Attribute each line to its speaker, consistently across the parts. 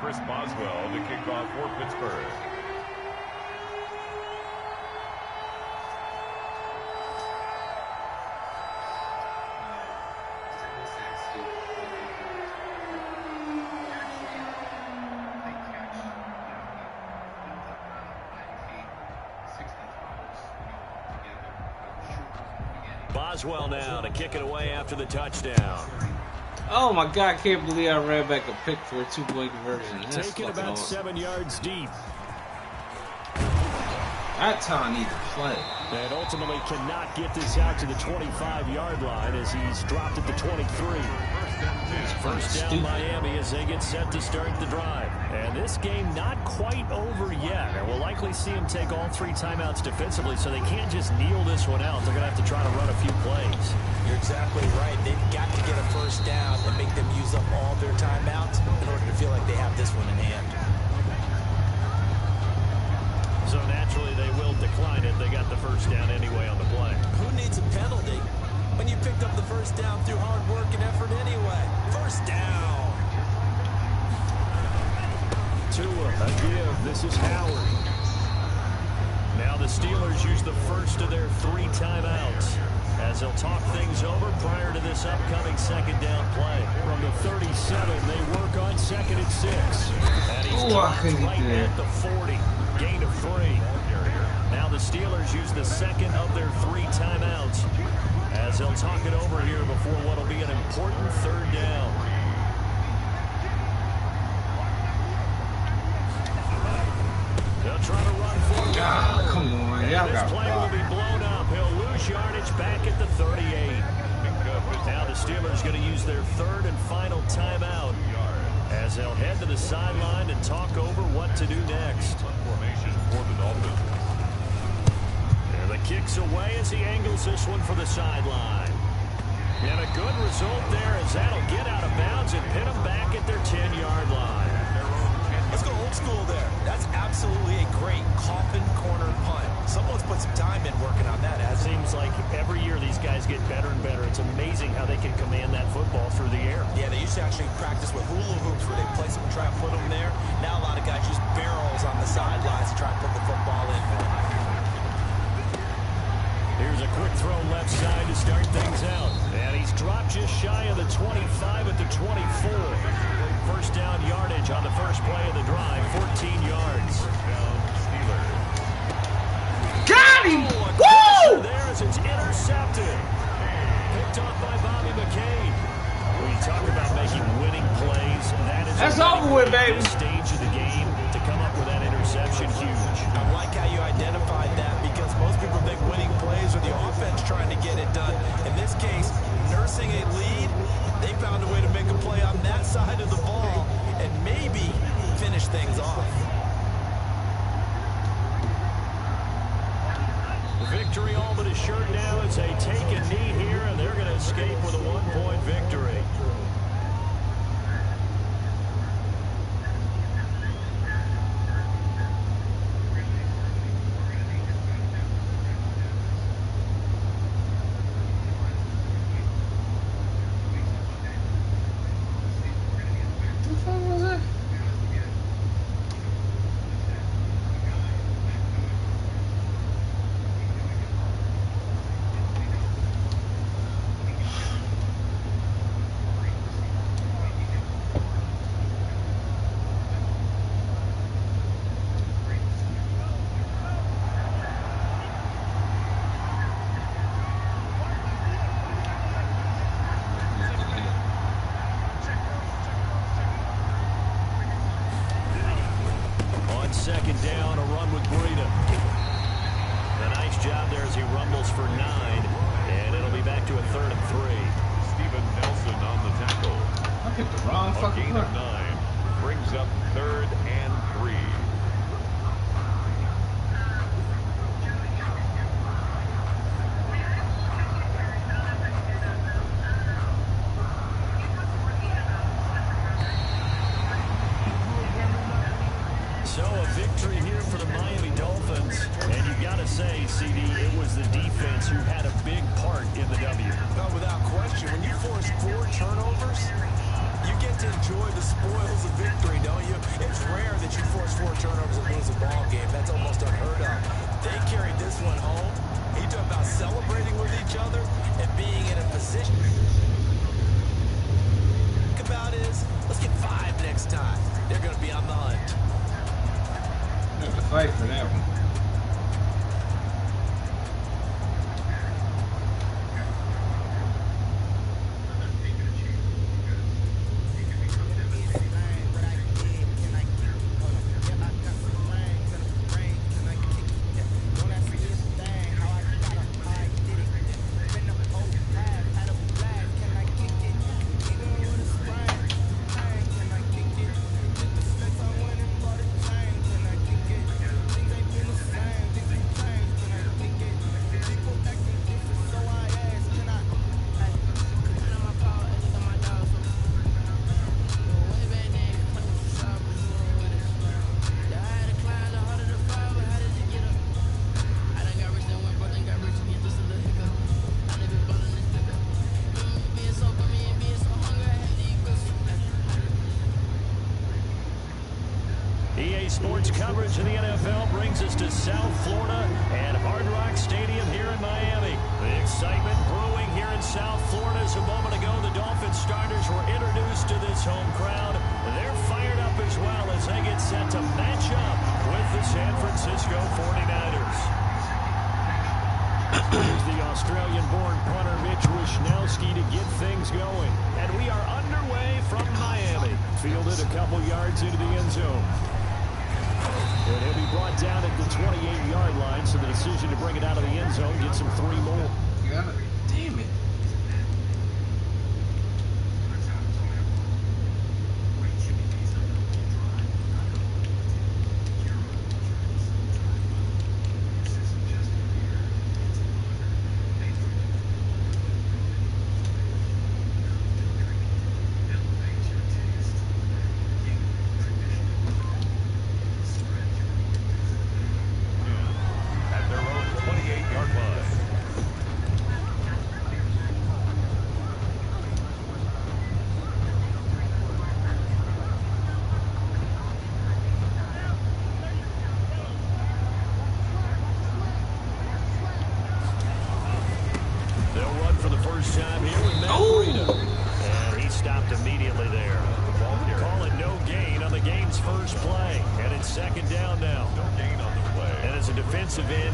Speaker 1: Chris Boswell to kick off for Pittsburgh.
Speaker 2: Boswell now to kick it away after the touchdown.
Speaker 3: Oh my God, I can't believe I ran back a pick for a two-point conversion. That's
Speaker 2: taken about
Speaker 3: awesome.
Speaker 2: 7 yards deep.
Speaker 3: That time needs to play.
Speaker 2: And ultimately cannot get this out to the 25-yard line as he's dropped at the 23. First down Miami as they get set to start the drive. And this game not quite over yet. And we'll likely see them take all 3 timeouts defensively, so they can't just kneel this one out. They're going to have to try to run a few plays.
Speaker 4: You're exactly right. They've got to get a first down and make them use up all their timeouts in order to feel like they have this one in hand.
Speaker 2: So naturally they will decline it. They got the first down anyway on the play.
Speaker 4: Who needs a penalty when you picked up the first down through hard work and effort anyway? First down.
Speaker 2: Tua, a give. This is Howard. Now the Steelers use the first of their 3 timeouts as they'll talk things over prior to this upcoming second down play. From the 37, they work on 2nd and 6. And he's right at the 40. Gain of 3. Now the Steelers use the second of their 3 timeouts as they'll talk it over here before what will be an important 3rd down. They'll try to run for it.
Speaker 3: God, come on. Y'all got
Speaker 2: this play will be blown up. He'll lose yardage back at the 38. Now the Steelers going to use their 3rd and final timeout as they'll head to the sideline and talk over what to do next. Formation for the Dolphins. And the kick's away as he angles this one for the sideline. And a good result there as that'll get out of bounds and pin them back at their 10-yard line.
Speaker 4: Let's go old school there. That's absolutely a great coffin corner punt. Someone's put some time in working on that.
Speaker 2: It seems like every year these guys get better and better. It's amazing how they can command that football through the air.
Speaker 4: Yeah, they used to actually practice with hula hoops where they place them and try to put them there. Now a lot of guys use barrels on the sidelines to try to put the football in.
Speaker 2: Here's a quick throw left side to start things out. And he's dropped just shy of the 25 at the 24. First down yardage on the first play of the drive, 14 yards.
Speaker 3: Got him!
Speaker 2: Woo! There as it's intercepted. Picked off by Bobby McCain. We talk about making winning plays.
Speaker 3: That's over with, baby.
Speaker 2: Stage of the game to come up with that interception, huge.
Speaker 4: I like how you identified that because most people think winning plays are the offense trying to get it done. In this case, nursing a lead, they found a way to make a play on that side of the ball and maybe finish things off.
Speaker 2: Victory all but assured now as they take a knee here, and they're going to escape with a 1-point victory. Second down, a run with Breida. A nice job there as he rumbles for 9, and it'll be back to a 3rd and 3.
Speaker 1: Steven Nelson on the tackle.
Speaker 3: I picked the wrong fucking
Speaker 1: gain of 9 brings up 3rd and 3.
Speaker 2: So a victory here for the Miami Dolphins, and you got to say, CD, it was the defense who had a big part in the W.
Speaker 4: No, without question. When you force 4 turnovers, you get to enjoy the spoils of victory, don't you? It's rare that you force 4 turnovers and lose a ball game. That's almost unheard of. They carried this one home. You talk about celebrating with each other and being in a position. Think about is, let's get 5 next time. They're going to be on the hunt.
Speaker 3: Have to fight for that one.
Speaker 2: Sports coverage of the NFL brings us to South Florida and Hard Rock Stadium here in Miami. The excitement brewing here in South Florida as a moment ago the Dolphins starters were introduced to this home crowd. They're fired up as well as they get set to match up with the San Francisco 49ers. Here's the Australian-born punter Mitch Wishnowsky to get things going. And we are underway from Miami. Fielded a couple yards into the end zone. And he'll be brought down at the 28-yard line, so the decision to bring it out of the end zone gets him 3 more.
Speaker 3: God damn it.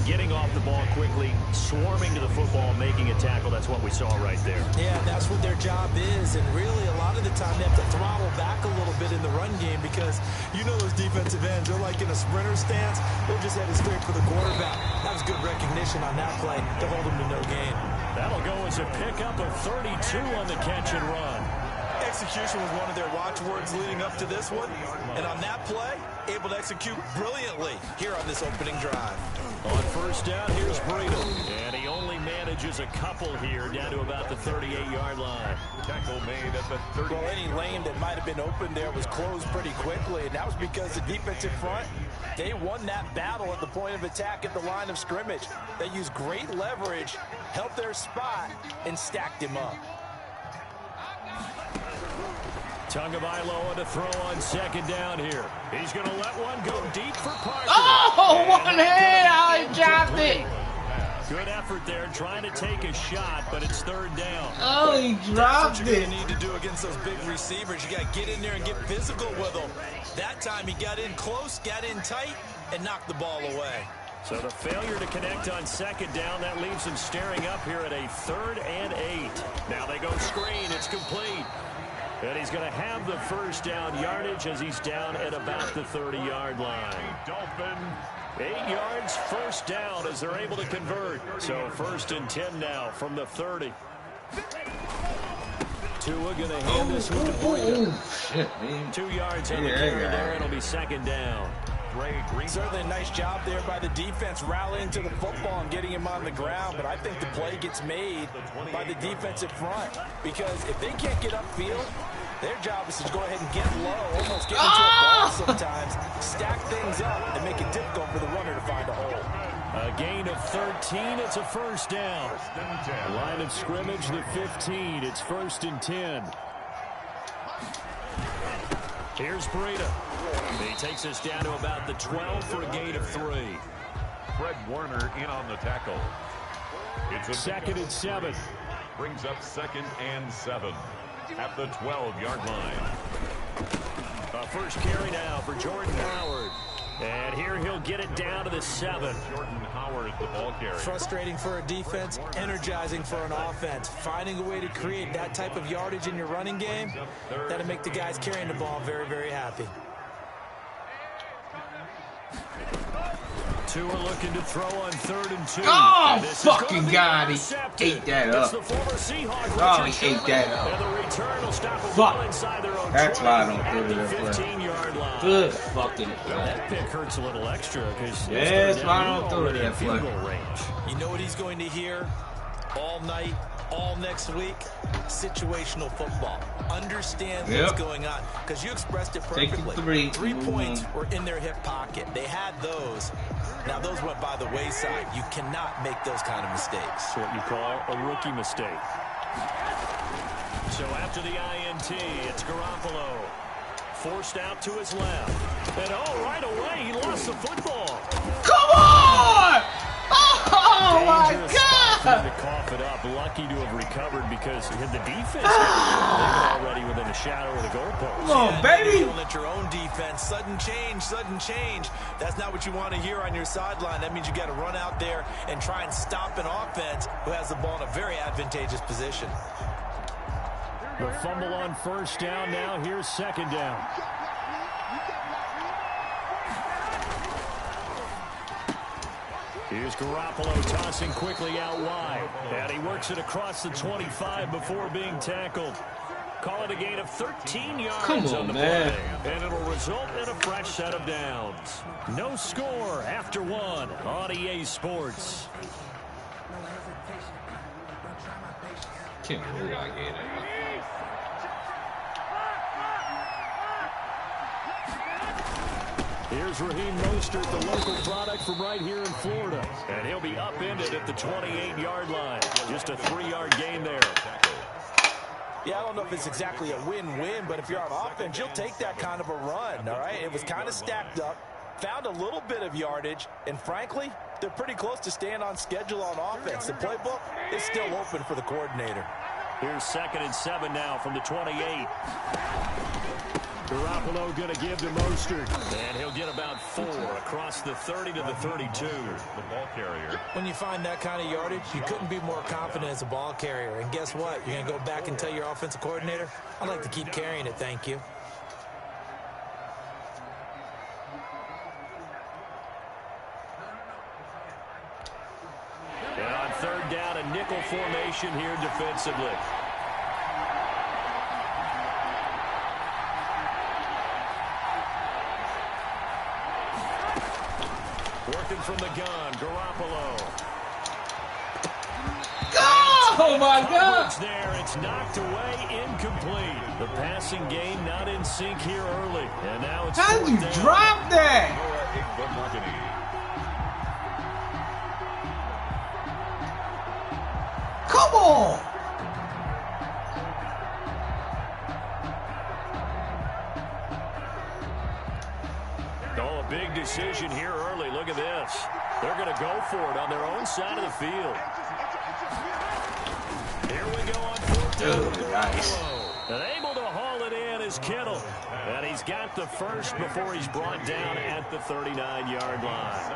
Speaker 2: Getting off the ball quickly, swarming to the football, making a tackle. That's what we saw right there.
Speaker 4: Yeah, that's what their job is. And really, a lot of the time, they have to throttle back a little bit in the run game because you know those defensive ends, they're like in a sprinter stance. They're just headed straight for the quarterback. That was good recognition on that play to hold them to no gain.
Speaker 2: That'll go as a pickup of 32 on the catch and run.
Speaker 4: Execution was one of their watchwords leading up to this one. And on that play, able to execute brilliantly here on this opening drive.
Speaker 2: On first down, here's Breida. And he only manages a couple here down to about the 38-yard line.
Speaker 1: Tackle made at the 30.
Speaker 4: Well, any lane that might have been open there was closed pretty quickly. And that was because the defensive front, they won that battle at the point of attack at the line of scrimmage. They used great leverage, held their spot, and stacked him up.
Speaker 2: Tagovailoa to throw on second down here. He's going to let one go deep for Parker.
Speaker 3: Oh, one hand! I dropped it.
Speaker 2: Good effort there, trying to take a shot, but it's third down.
Speaker 3: Oh, he dropped
Speaker 4: That's what you're
Speaker 3: it.
Speaker 4: going to need to do against those big receivers. You got to get in there and get physical with them. That time he got in close, got in tight, and knocked the ball away.
Speaker 2: So the failure to connect on second down, that leaves him staring up here at a 3rd and 8. Now they go screen, it's complete. And he's going to have the first down yardage as he's down at about the 30-yard line.
Speaker 1: Dolphin.
Speaker 2: 8 yards, first down as they're able to convert. So 1st and 10 now from the 30. Tua going to hand this one to Breida. 2 yards on the carry there. It'll be second down.
Speaker 4: Certainly a nice job there by the defense rallying to the football and getting him on the ground, but I think the play gets made by the defensive front because if they can't get upfield, their job is to go ahead and get low, almost get into a ball sometimes, stack things up, and make it difficult for the runner to find a hole.
Speaker 2: A gain of 13, it's a first down. Line of scrimmage, the 15, it's 1st and 10. Here's Breida. He takes us down to about the 12 for a gain of 3.
Speaker 1: Fred Warner in on the tackle. It's a
Speaker 2: 2nd and 7.
Speaker 1: Brings up 2nd and 7 at the 12-yard line.
Speaker 2: First carry now for Jordan Howard. And here he'll get it down to the 7.
Speaker 1: Jordan Howard, the ball carrier.
Speaker 4: Frustrating for a defense, energizing for an offense. Finding a way to create that type of yardage in your running game, that'll make the guys carrying the ball very, very happy.
Speaker 2: Two are looking to throw on 3rd and 2.
Speaker 3: Oh,
Speaker 2: And
Speaker 3: fucking God, he ate that up.
Speaker 2: It's the former Seahawk,
Speaker 3: Oh,
Speaker 2: Richard
Speaker 3: he ate that
Speaker 2: Sherman,
Speaker 3: up.
Speaker 2: And the return will stop a
Speaker 3: Fuck.
Speaker 2: ball inside their own
Speaker 3: That's
Speaker 2: 20
Speaker 3: why I don't
Speaker 2: at
Speaker 3: put it
Speaker 2: the
Speaker 3: in play.
Speaker 2: 15-yard line.
Speaker 3: Good fucking play.
Speaker 2: That pick hurts a little extra because
Speaker 3: Yeah, that's why I don't throw that
Speaker 2: field
Speaker 3: play.
Speaker 2: goal range.
Speaker 4: You know what he's going to hear all night, all next week? Situational football. Understand what's going on. Because you expressed it
Speaker 3: Take
Speaker 4: perfectly.
Speaker 3: the 3.
Speaker 4: 3 points were in their hip pocket. They had those. Now, those went by the wayside. You cannot make those kind of mistakes.
Speaker 2: That's what you call a rookie mistake. So after the INT, it's Garoppolo. Forced out to his left. And right away, he lost the football.
Speaker 3: Come on! Oh, my
Speaker 2: Dangerous spot for
Speaker 3: God!
Speaker 2: him to cough it up. Lucky to have recovered because the defense got already within a shadow of the goalpost.
Speaker 3: Come on, baby!
Speaker 4: Yelling at your own defense. Sudden change, sudden change. That's not what you want to hear on your sideline. That means you got to run out there and try and stop an offense who has the ball in a very advantageous position.
Speaker 2: The fumble on 1st down. Now here's 2nd down. Here's Garoppolo tossing quickly out wide. And he works it across the 25 before being tackled. Call it a gain of 13 yards.
Speaker 3: Come on,
Speaker 2: on the
Speaker 3: man.
Speaker 2: play. And it'll result in a fresh set of downs. No score after 1 on EA Sports.
Speaker 3: Can't believe I gave that.
Speaker 2: Here's Raheem Mostert, the local product from right here in Florida. And he'll be upended at the 28-yard line. Just a 3-yard gain there.
Speaker 4: Yeah, I don't know if it's exactly a win-win, but if you're on offense, you'll take that kind of a run, all right? It was kind of stacked up, found a little bit of yardage, and frankly, they're pretty close to staying on schedule on offense. The playbook is still open for the coordinator.
Speaker 2: Here's 2nd and 7 now from the 28. Garoppolo going to give to Mostert. And he'll get about 4 across the 30 to the 32.
Speaker 1: The ball carrier.
Speaker 4: When you find that kind of yardage, you couldn't be more confident as a ball carrier. And guess what? You're going to go back and tell your offensive coordinator, I'd like to keep carrying it, thank you.
Speaker 2: And on 3rd down, a nickel formation here defensively. Working from the gun, Garoppolo.
Speaker 3: Oh, my God!
Speaker 2: There, it's knocked away, incomplete. The passing game not in sync here early. And now it's
Speaker 3: How did you
Speaker 2: 4th down.
Speaker 3: drop that? Come on!
Speaker 2: Oh, a big decision here early. Look at this. They're going to go for it on their own side of the field. Here we go on 4th down.
Speaker 3: Dude, nice.
Speaker 2: And able to haul it in is Kittle. And he's got the first before he's brought down at the 39-yard line.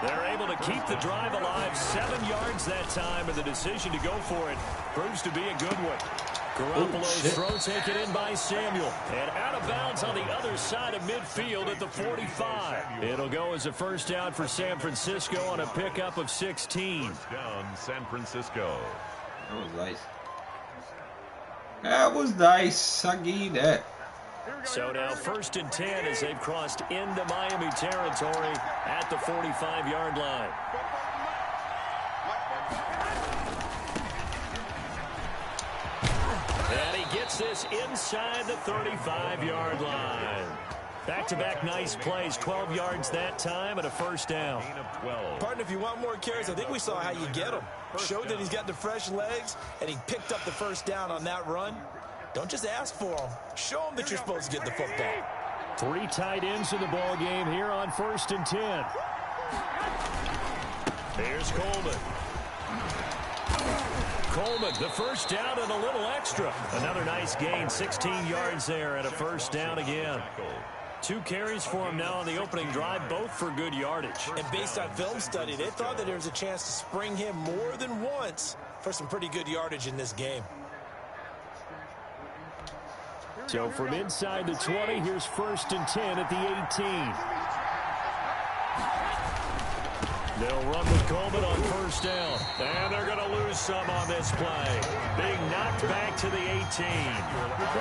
Speaker 2: They're able to keep the drive alive. 7 yards that time, and the decision to go for it proves to be a good one. Garoppolo's throw taken in by Samuel. And out of bounds on the other side of midfield at the 45. It'll go as a 1st down for San Francisco on a pickup of 16.
Speaker 1: Down San Francisco.
Speaker 3: That was nice. That was nice. I give you that.
Speaker 2: So now 1st and 10 as they've crossed into Miami territory at the 45-yard line. And he gets this inside the 35-yard line. Back-to-back nice plays, 12 yards that time and a 1st down.
Speaker 4: Partner, if you want more carries, I think we saw how you get them. Showed that he's got the fresh legs, and he picked up the 1st down on that run. Don't just ask for them. Show them that you're supposed to get the football.
Speaker 2: 3 tight ends in the ball game here on 1st and 10. Here's Coleman. Coleman, the first down and a little extra. Another nice gain, 16 yards there and a first down again. 2 carries for him now on the opening drive, both for good yardage.
Speaker 4: And based on film study, they thought that there was a chance to spring him more than once for some pretty good yardage in this game.
Speaker 2: So from inside the 20, here's 1st and 10 at the 18. They'll run with Coleman on first down. And they're going to lose some on this play. Being knocked back to the 18.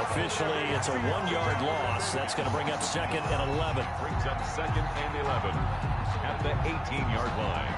Speaker 2: Officially, it's a 1-yard loss. That's going to bring up 2nd and 11.
Speaker 1: Brings up 2nd and 11 at the 18-yard line.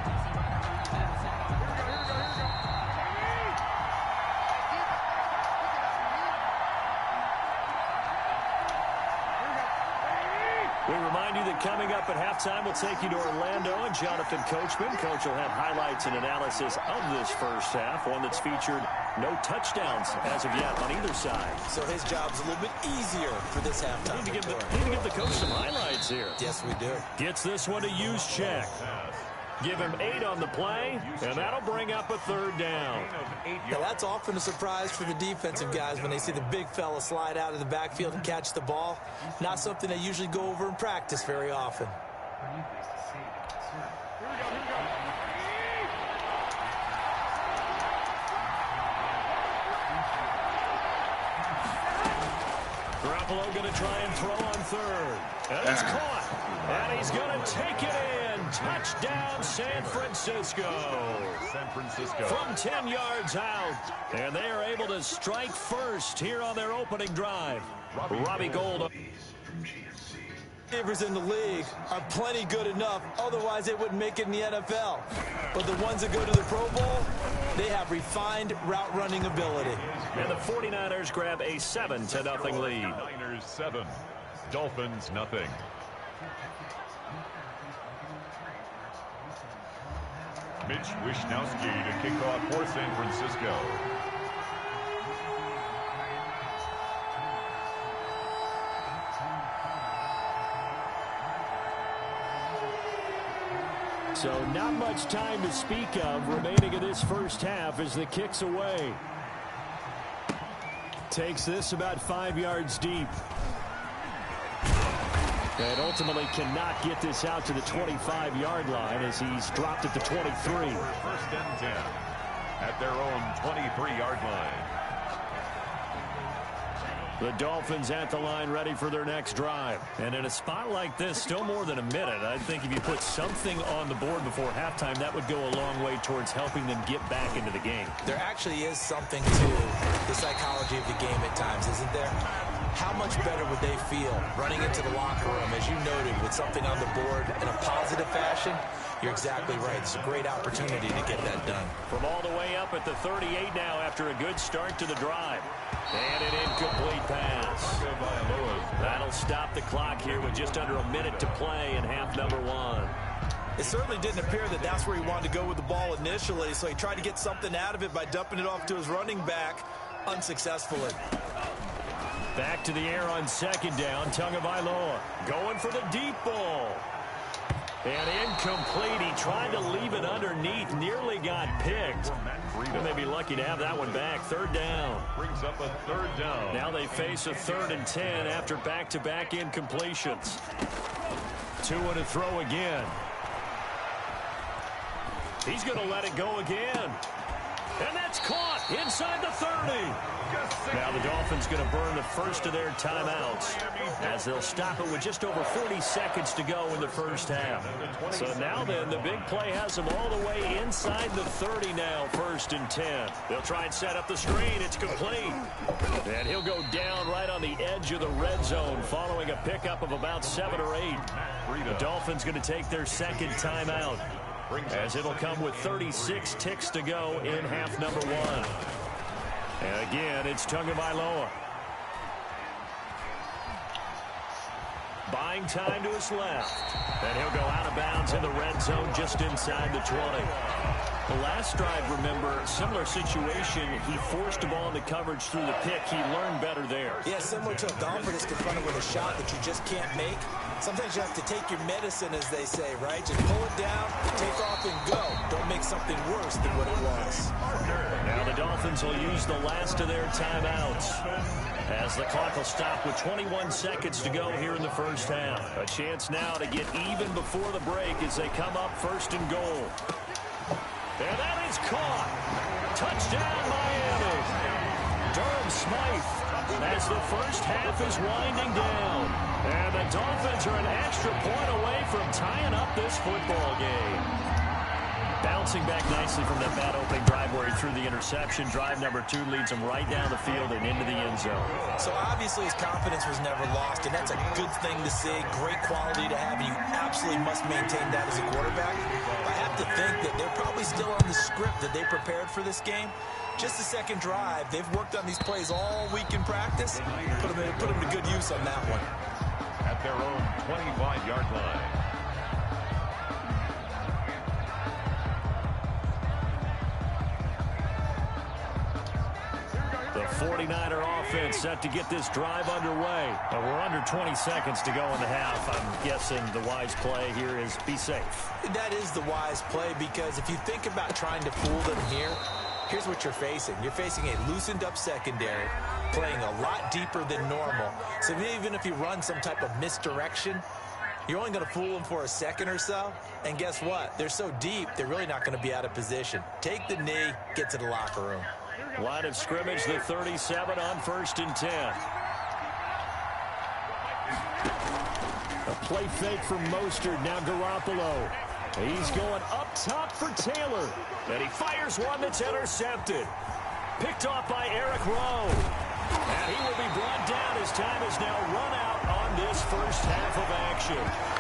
Speaker 2: We remind you that coming up at halftime, we'll take you to Orlando and Jonathan Coachman. Coach will have highlights and analysis of this first half, one that's featured no touchdowns as of yet on either side.
Speaker 4: So his job's a little bit easier for this halftime.
Speaker 2: Need to give the coach some highlights here.
Speaker 4: Yes, we do.
Speaker 2: Gets this one to use check. Give him 8 on the play, and that'll bring up a 3rd down.
Speaker 4: Now, that's often a surprise for the defensive guys when they see the big fella slide out of the backfield and catch the ball. Not something they usually go over in practice very often.
Speaker 2: Garoppolo going to try and throw on 3rd. And it's caught. And he's going to take it in. Touchdown, San Francisco. From 10 yards out. And they are able to strike first here on their opening drive. Robbie Gould.
Speaker 4: Receivers in the league are plenty good enough. Otherwise, they wouldn't make it in the NFL. But the ones that go to the Pro Bowl, they have refined route running ability.
Speaker 2: And the 49ers grab a 7-0 lead.
Speaker 1: Niners 7, Dolphins nothing. Mitch Wishnowsky to kick off for San Francisco.
Speaker 2: So not much time to speak of remaining in this first half as the kick's away. Takes this about 5 yards deep. And ultimately cannot get this out to the 25-yard line as he's dropped at the 23.
Speaker 1: 1st and 10 at their own 23-yard line.
Speaker 2: The Dolphins at the line ready for their next drive. And in a spot like this, still more than a minute, I think if you put something on the board before halftime, that would go a long way towards helping them get back into the game.
Speaker 4: There actually is something to the psychology of the game at times, isn't there? How much better would they feel running into the locker room, as you noted, with something on the board in a positive fashion? You're exactly right. It's a great opportunity to get that done.
Speaker 2: From all the way up at the 38 now after a good start to the drive. And an incomplete pass. That'll stop the clock here with just under a minute to play in half number 1.
Speaker 4: It certainly didn't appear that that's where he wanted to go with the ball initially, so he tried to get something out of it by dumping it off to his running back unsuccessfully.
Speaker 2: Back to the air on 2nd down. Tagovailoa going for the deep ball. And incomplete. He tried to leave it underneath. Nearly got picked. Well, they'd be lucky to have that one back. 3rd down.
Speaker 1: Brings up a 3rd down.
Speaker 2: Now they face a 3rd and 10 after back-to-back incompletions. 2 and a throw again. He's going to let it go again. And that's caught inside the 30. Now the Dolphins going to burn the first of their timeouts as they'll stop it with just over 40 seconds to go in the first half. So now then, the big play has them all the way inside the 30 now, 1st and 10. They'll try and set up the screen. It's complete. And he'll go down right on the edge of the red zone following a pickup of about 7 or 8. The Dolphins going to take their 2nd timeout, as it'll come with 36 ticks to go in half number 1. And again, it's Tagovailoa. Buying time to his left. And he'll go out of bounds in the red zone just inside the 20. The last drive, remember, similar situation. He forced the ball into coverage through the pick. He learned better there.
Speaker 4: Yeah, similar to a golfer that's confronted with a shot that you just can't make. Sometimes you have to take your medicine, as they say, right? Just pull it down, take off, and go. Don't make something worse than what it was.
Speaker 2: Now the Dolphins will use the last of their timeouts as the clock will stop with 21 seconds to go here in the first half. A chance now to get even before the break as they come up first and goal. And that is caught. Touchdown, Miami. Durham Smythe as the first half is winding down. And the Dolphins are an extra point away from tying up this football game. Bouncing back nicely from that bad opening drive where he threw the interception. Drive number 2 leads him right down the field and into the end zone.
Speaker 4: So obviously his confidence was never lost, and that's a good thing to see. Great quality to have, and you absolutely must maintain that as a quarterback. I have to think that they're probably still on the script that they prepared for this game. Just the second drive. They've worked on these plays all week in practice. Put them to good use on that one.
Speaker 1: At their own 25-yard line.
Speaker 2: The 49er offense set to get this drive underway. We're under 20 seconds to go in the half. I'm guessing the wise play here is be safe.
Speaker 4: That is the wise play, because if you think about trying to fool them here, here's what you're facing. You're facing a loosened up secondary, playing a lot deeper than normal. So even if you run some type of misdirection, you're only going to fool them for a second or so. And guess what? They're so deep, they're really not going to be out of position. Take the knee, get to the locker room.
Speaker 2: Line of scrimmage, the 37 on 1st and 10. A play fake from Mostert, now Garoppolo. He's going up top for Taylor. And he fires one that's intercepted. Picked off by Eric Rowe. And he will be brought down as time is now run out on this first half of action.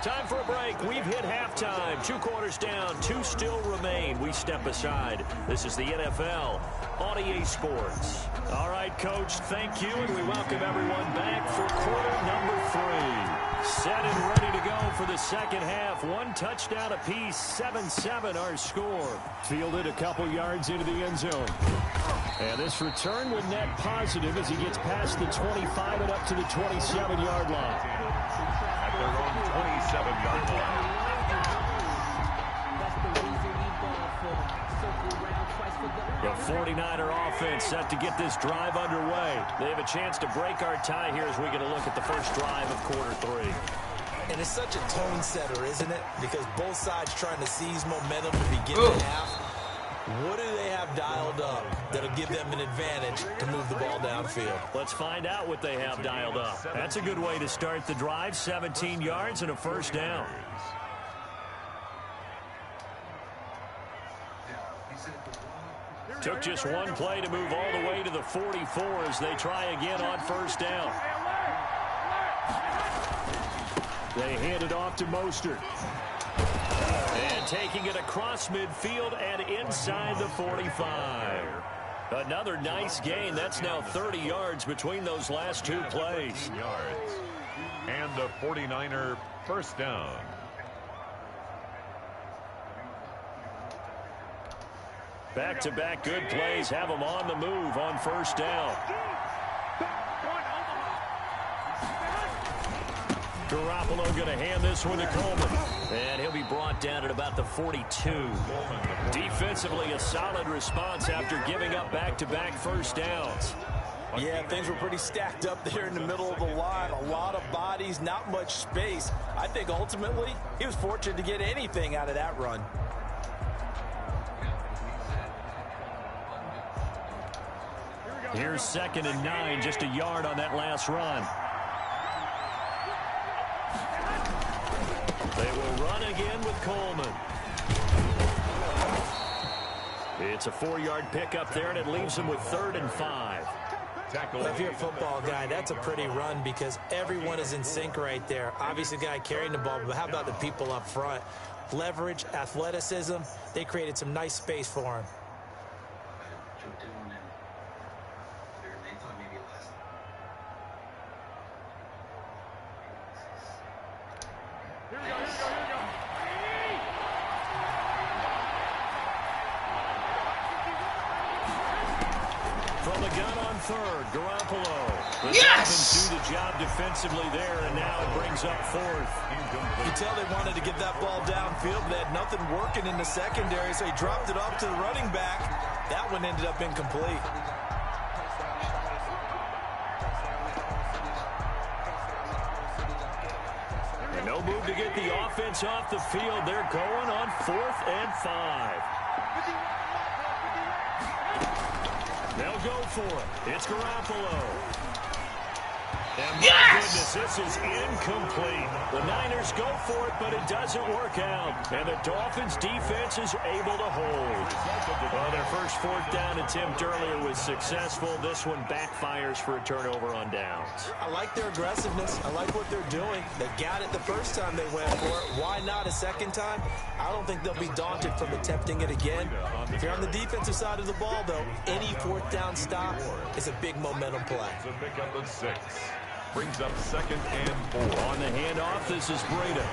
Speaker 2: Time for a break. We've hit halftime. 2 quarters down. 2 still remain. We step aside. This is the NFL on EA Sports. All right, Coach, thank you, and we welcome everyone back for quarter number 3. Set and ready to go for the second half. 1 touchdown apiece. 7-7 our score. Fielded a couple yards into the end zone. And this return will net positive as he gets past the 25 and up to the 27-yard line.
Speaker 1: At their own 27-yard line.
Speaker 2: The 49er offense set to get this drive underway. They have a chance to break our tie here as we get a look at the first drive of quarter 3.
Speaker 4: And it's such a tone setter, isn't it? Because both sides trying to seize momentum to begin the half. What do they have dialed up that'll give them an advantage to move the ball downfield?
Speaker 2: Let's find out what they have dialed up. That's a good way to start the drive. 17 yards and a first down. Took just one play to move all the way to the 44 as they try again on first down. They hand it off to Mostert. And taking it across midfield and inside the 45. Another nice gain. That's now 30 yards between those last 2 plays.
Speaker 1: Yards. And the 49er first down.
Speaker 2: Back-to-back good plays have them on the move on first down. Garoppolo going to hand this one to Coleman. And he'll be brought down at about the 42. Defensively, a solid response after giving up back-to-back first downs.
Speaker 4: Yeah, things were pretty stacked up there in the middle of the line. A lot of bodies, not much space. I think ultimately he was fortunate to get anything out of that run.
Speaker 2: Here's 2nd and 9, just a yard on that last run. They will run again with Coleman. It's a 4-yard pickup there, and it leaves them with 3rd and 5.
Speaker 4: Well, if you're a football guy, that's a pretty run because everyone is in sync right there. Obviously, the guy carrying the ball, but how about the people up front? Leverage, athleticism, they created some nice space for him.
Speaker 2: From the gun on third, Garoppolo. The
Speaker 3: Yes!
Speaker 2: Dolphins do the job defensively there, and now it brings up fourth.
Speaker 4: You can tell they wanted to get that ball downfield, but they had nothing working in the secondary, so he dropped it off to the running back. That one ended up incomplete.
Speaker 2: And no move to get the offense off the field. They're going on 4th and 5. They'll go for it. It's Garoppolo. And my goodness, this is incomplete. The Niners go for it, but it doesn't work out. And the Dolphins' defense is able to hold. Well, their first 4th down attempt earlier was successful. This one backfires for a turnover on downs.
Speaker 4: I like their aggressiveness. I like what they're doing. They got it the first time they went for it. Why not a second time? I don't think they'll be daunted from attempting it again. If you're on the defensive side of the ball, though, any 4th down stop is a big momentum play.
Speaker 1: To pick up at 6. Brings up 2nd and 4.
Speaker 2: On the handoff, this is Breida.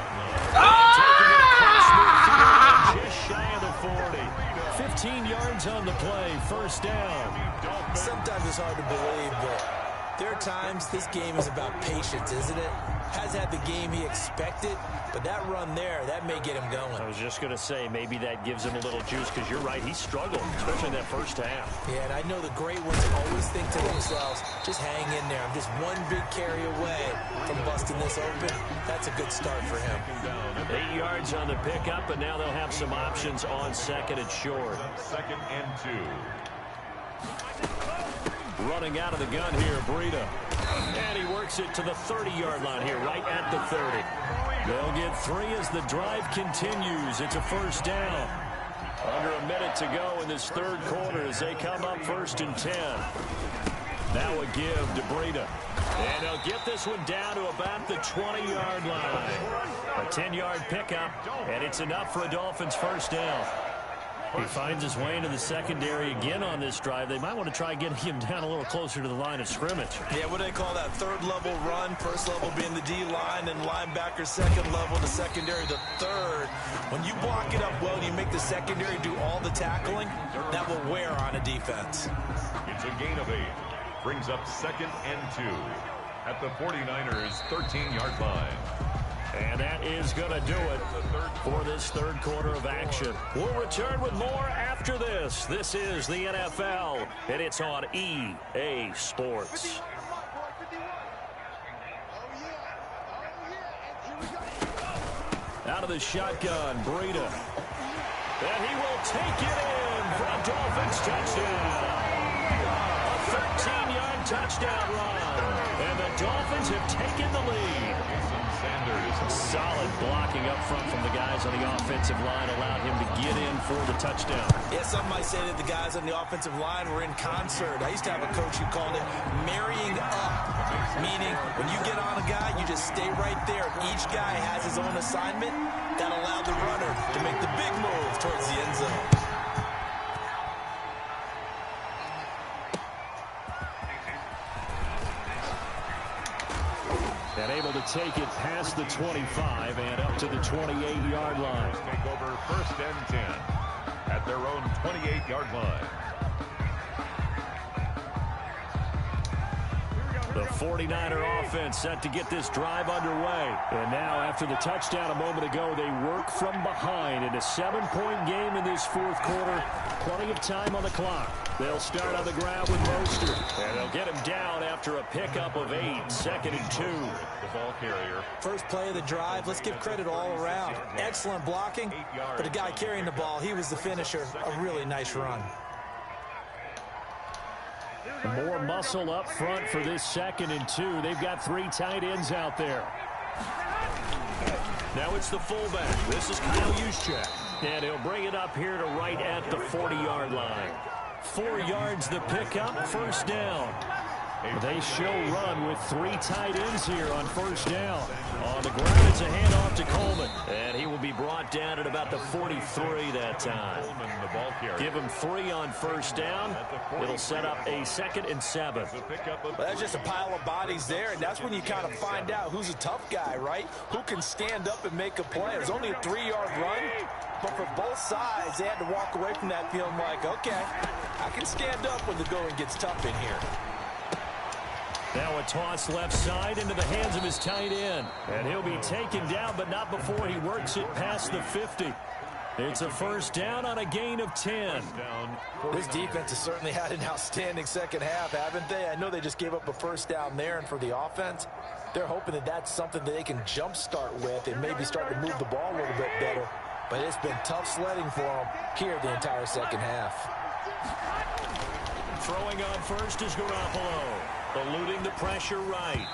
Speaker 2: Taking it across midfield, just shy of the 40. 15 yards on the play, 1st down.
Speaker 4: Sometimes it's hard to believe, but there are times this game is about patience, isn't it? Has had the game he expected, but that run there, that may get him going.
Speaker 2: I was just going to say, maybe that gives him a little juice, because you're right, he struggled, especially in that first half.
Speaker 4: Yeah, and I know the great ones always think to themselves, just hang in there. I'm just one big carry away from busting this open. That's a good start for him.
Speaker 2: 8 yards on the pickup, and now they'll have some options on 2nd and short.
Speaker 1: 2nd and 2.
Speaker 2: Running out of the gun here, Breida. And he works it to the 30-yard line here, right at the 30. They'll get 3 as the drive continues. It's a 1st down. Under a minute to go in this 3rd quarter as they come up 1st and 10. Now a give to Breida. And he'll get this one down to about the 20-yard line. A 10-yard pickup, and it's enough for a Dolphins 1st down. He finds his way into the secondary again on this drive. They might want to try getting him down a little closer to the line of scrimmage.
Speaker 4: Yeah, what do they call that? 3rd level run, 1st level being the D-line, and linebacker 2nd level, the secondary the 3rd. When you block it up well and you make the secondary do all the tackling, that will wear on a defense.
Speaker 1: It's a gain of 8. Brings up 2nd and 2 at the 49ers 13-yard line.
Speaker 2: And that is going to do it for this 3rd quarter of action. We'll return with more after this. This is the NFL, and it's on EA Sports. Out of the shotgun, Breida. And he will take it in for a Dolphins touchdown. A 13-yard touchdown run. And the Dolphins have taken the lead. Solid blocking up front from the guys on the offensive line allowed him to get in for the touchdown.
Speaker 4: Yeah, some might say that the guys on the offensive line were in concert. I used to have a coach who called it marrying up, meaning when you get on a guy, you just stay right there. Each guy has his own assignment that allowed the runner to make the big move towards the end zone.
Speaker 2: And able to take it past the 25 and up to the 28-yard line.
Speaker 1: Take over 1st and 10 at their own 28-yard line.
Speaker 2: The 49er offense set to get this drive underway. And now, after the touchdown a moment ago, they work from behind in a 7-point game in this 4th quarter. Plenty of time on the clock. They'll start on the ground with Mostert. And they'll get him down after a pickup of 8, 2nd and 2.
Speaker 1: The ball carrier.
Speaker 4: First play of the drive, let's give credit all around. Excellent blocking, but the guy carrying the ball, he was the finisher. A really nice run.
Speaker 2: More muscle up front for this 2nd and 2. They've got 3 tight ends out there. Now it's the fullback. This is Kyle Juszczyk. And he'll bring it up here to right at the 40-yard line. 4 yards the pickup, 1st down. They show run with 3 tight ends here on 1st down. On the ground, it's a handoff to Coleman. And he will be brought down at about the 43 that time. Give him 3 on 1st down. It'll set up a 2nd and 7.
Speaker 4: Well, that's just a pile of bodies there, and that's when you kind of find out who's a tough guy, right? Who can stand up and make a play. It was only a 3-yard run, but for both sides, they had to walk away from that feeling like, okay, I can stand up when the going gets tough in here.
Speaker 2: Now a toss left side into the hands of his tight end. And he'll be taken down, but not before he works it past the 50. It's a first down on a gain of 10.
Speaker 4: This defense has certainly had an outstanding second half, haven't they? I know they just gave up a first down there, and for the offense, they're hoping that that's something that they can jumpstart with and maybe start to move the ball a little bit better. But it's been tough sledding for them here the entire second half.
Speaker 2: Throwing on first is Garoppolo. Eluding the pressure right.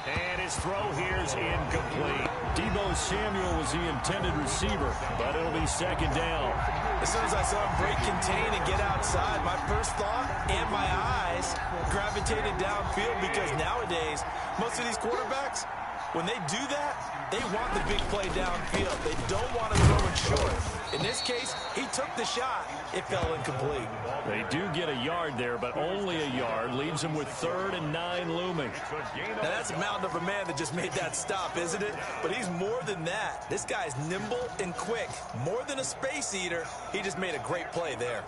Speaker 2: And his throw here is incomplete. Deebo Samuel was the intended receiver, but it'll be second down.
Speaker 4: As soon as I saw him break contain and get outside, my first thought and my eyes gravitated downfield, because nowadays, most of these quarterbacks, when they do that, they want the big play downfield. They don't want to throw it short. In this case, he took the shot. It fell incomplete.
Speaker 2: They do get a yard there, but only a yard. Leaves them with 3rd and 9 looming.
Speaker 4: Now, that's a mountain of a man that just made that stop, isn't it? But he's more than that. This guy's nimble and quick. More than a space eater, he just made a great play there.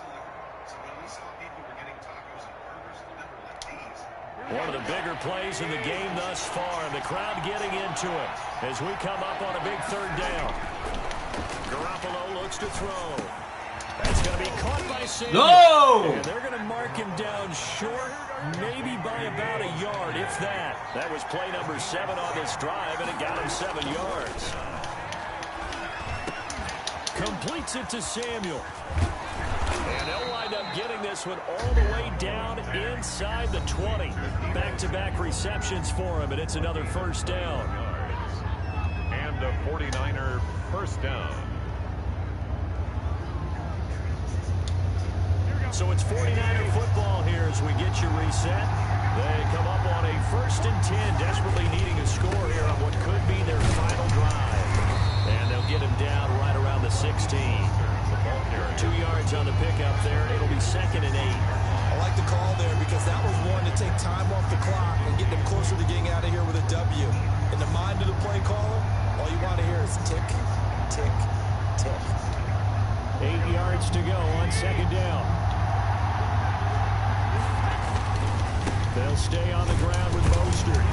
Speaker 2: One of the bigger plays in the game thus far, and the crowd getting into it as we come up on a big 3rd down. Garoppolo looks to throw. That's going to be caught by Samuel.
Speaker 3: No!
Speaker 2: And they're going to mark him down short, maybe by about a yard, if that. That was play number 7 on this drive, and it got him 7 yards. Completes it to Samuel. And they'll wind up getting this one all the way down inside the 20. Back-to-back receptions for him, and it's another first down.
Speaker 1: And a 49er first down.
Speaker 2: So it's 49er football here as we get you reset. They come up on a 1st and 10, desperately needing a score here on what could be their final drive. And they'll get him down right around the 16. 2 yards on the pickup there. It'll be 2nd and 8.
Speaker 4: I like the call there, because that was one to take time off the clock and get them closer to getting out of here with a W. In the mind of the play caller, all you want to hear is tick, tick, tick.
Speaker 2: 8 yards to go on 2nd down. They'll stay on the ground with Mostert.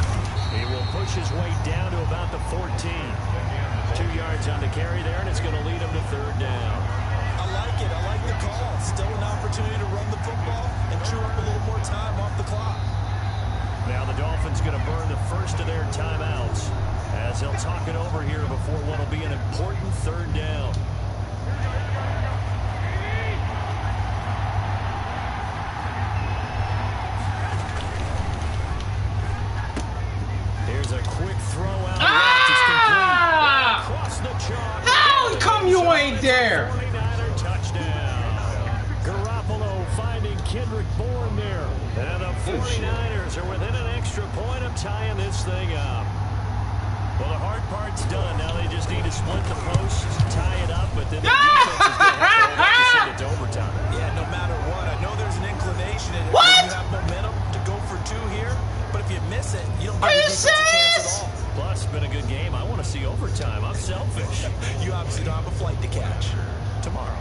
Speaker 2: He will push his way down to about the 14. 2 yards on the carry there, and it's going to lead him to 3rd down.
Speaker 4: I like it. I like the call. Still an opportunity to run the football and chew up a little more time off the clock.
Speaker 2: Now the Dolphins going to burn the first of their timeouts as they'll talk it over here before what will be an important 3rd down. Here's a quick throw out. Across the chalk.
Speaker 3: How come you ain't there?
Speaker 2: 49er touchdown. Garoppolo finding Kendrick Bourne there. And the 49ers are within an extra point of tying this thing up. Well, the hard part's done. Now they just need to split the posts, tie it up, but then the defense is going to have to send it to overtime.
Speaker 4: Yeah, no matter what. I know there's an inclination in it when you have momentum to go for 2 here, but if you miss it, you don't give the defense a chance at all.
Speaker 2: Plus, it's been a good game. I want to see overtime. I'm selfish.
Speaker 4: You obviously don't have a flight to catch.
Speaker 2: Tomorrow.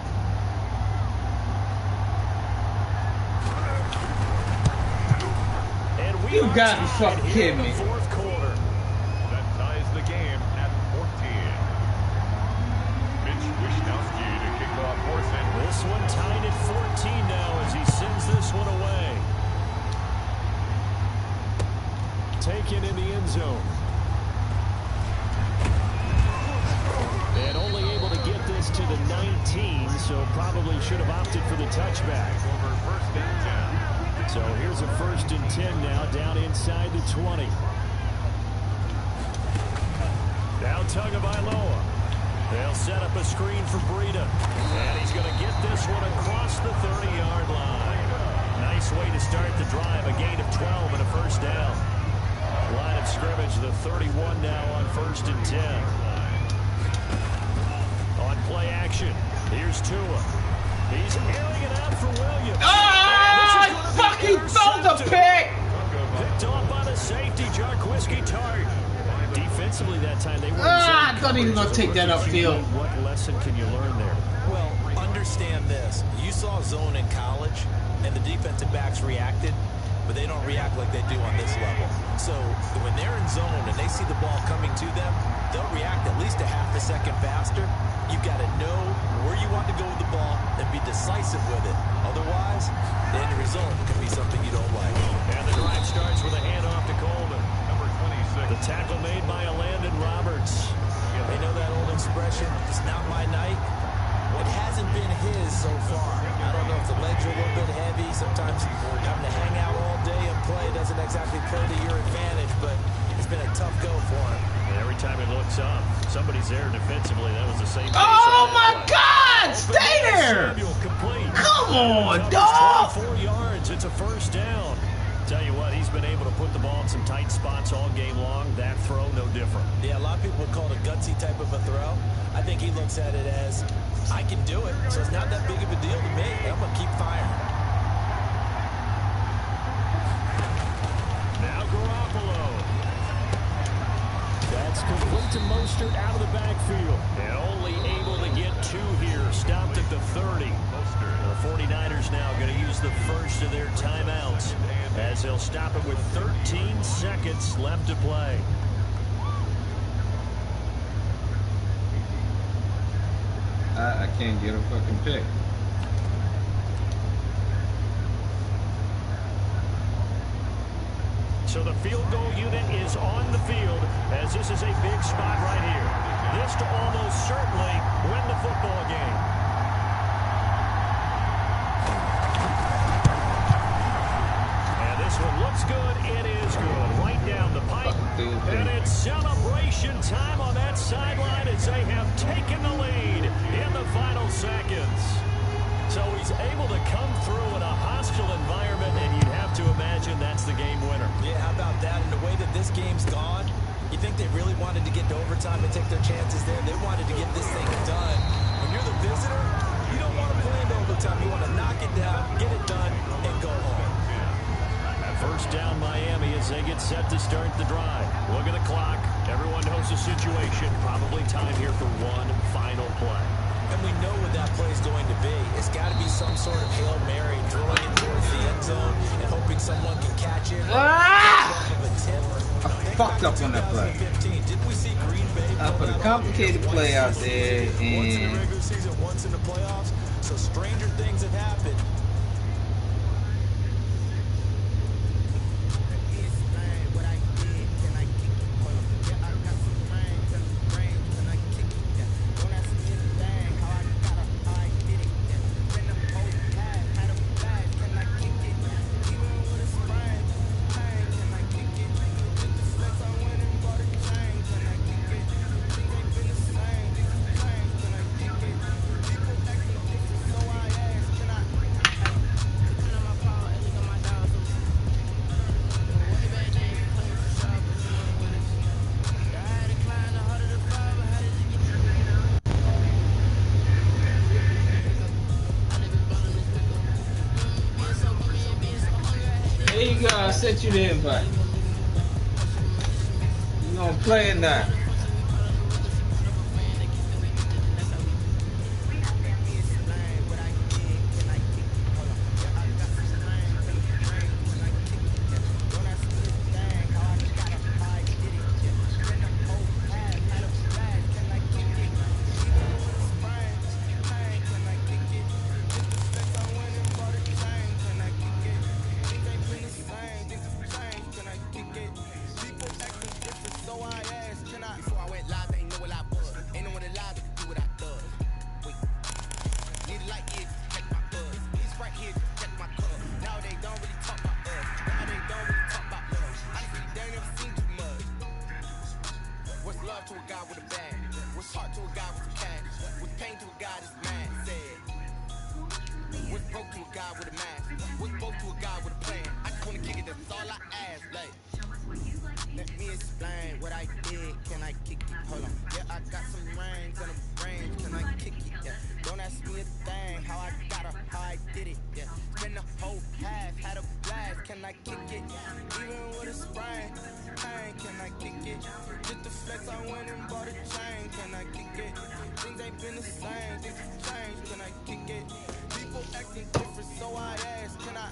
Speaker 2: And we
Speaker 3: You
Speaker 2: are
Speaker 3: got to
Speaker 2: tied
Speaker 3: fucking
Speaker 2: here
Speaker 3: kid
Speaker 2: in the
Speaker 3: me.
Speaker 2: 4th quarter.
Speaker 1: That ties the game at 14. Mitch Wishnowsky to kick off for St. Louis.
Speaker 2: This one tied at 14 now as he sends this one away. Taken in the end zone. And only able to get this to the 19, so probably should have opted for the touchback.
Speaker 1: Over 1st and 10.
Speaker 2: So here's a 1st and 10 now, down inside the 20. Now Tagovailoa. They'll set up a screen for Breida. And he's going to get this one across the 30-yard line. Nice way to start the drive, a gain of 12 and a first down. Line of scrimmage, the 31 now on 1st and 10. On play action, here's Tua. He's airing it out for Williams.
Speaker 3: I fucking throw the pick!
Speaker 2: Picked off by the safety, Jarquiski Tart. Defensively that time, they were
Speaker 3: I thought he was going to take that upfield.
Speaker 2: What lesson can you learn there?
Speaker 4: Well, understand this. You saw zone in college. and the defensive backs reacted, but they don't react like they do on this level. So when they're in zone and they see the ball coming to them, they'll react at least a half a second faster. You've got to know where you want to go with the ball and be decisive with it. Otherwise, the end result can be something you don't like.
Speaker 2: And the drive starts with a handoff to Coleman.
Speaker 1: Number 26.
Speaker 2: The tackle made by Landon Roberts.
Speaker 4: They know that old expression, it's not my night. It hasn't been his so far. I don't know if the legs are a little bit heavy. Sometimes having to hang out all day and play doesn't exactly play to your advantage, but it's been a tough go for him.
Speaker 2: And every time he looks up, somebody's there defensively. That was the same.
Speaker 3: Oh my God! Stay there!
Speaker 2: Complete.
Speaker 3: Come on, dog!
Speaker 2: 24 yards. It's a first down. Tell you what, he's been able to put the ball in some tight spots all game long. That throw, no different.
Speaker 4: Yeah, a lot of people would call it a gutsy type of a throw. I think he looks at it as, I can do it, so it's not that big of a deal to me. I'm going to keep firing.
Speaker 2: Now Garoppolo. That's complete to Mostert out of the backfield. And only able to get 2 here. Stopped at the 30. The 49ers now going to use the first of their timeouts as they'll stop it with 13 seconds left to play.
Speaker 3: I can't get a fucking pick.
Speaker 2: So the field goal unit is on the field as this is a big spot right here. This to almost certainly win the football game. And this one looks good. It is good. Right down the pipe. And it's celebration time on that sideline as they have taken the lead in the final seconds. So he's able to come through in a hostile environment, and you'd have to imagine that's the game winner.
Speaker 4: Yeah, how about that? And the way that this game's gone, you think they really wanted to get to overtime and take their chances there. They wanted to get this thing done. When you're the visitor, you don't want to play into overtime. You want to knock it down, get it done, and go home.
Speaker 2: First down Miami as they get set to start the drive. Look at the clock. Everyone knows the situation. Probably time here for one final play.
Speaker 4: And we know what that play is going to be. It's got to be some sort of Hail Mary, throwing it towards the end zone and hoping someone can catch it.
Speaker 3: I fucked up on that play.
Speaker 4: Did we see Green Bay?
Speaker 3: I put a complicated play out there,
Speaker 4: once in the
Speaker 3: and
Speaker 4: regular season, once in the playoffs. So stranger things have happened.
Speaker 3: there you go. I sent you the invite. You gonna play or not?
Speaker 5: can I kick it? Even with a sprain, pain, can I kick it? Just the flex, I went and bought a chain, can I kick it? Things ain't been the same, things have changed, can I kick it? People acting different, so I ask, can I?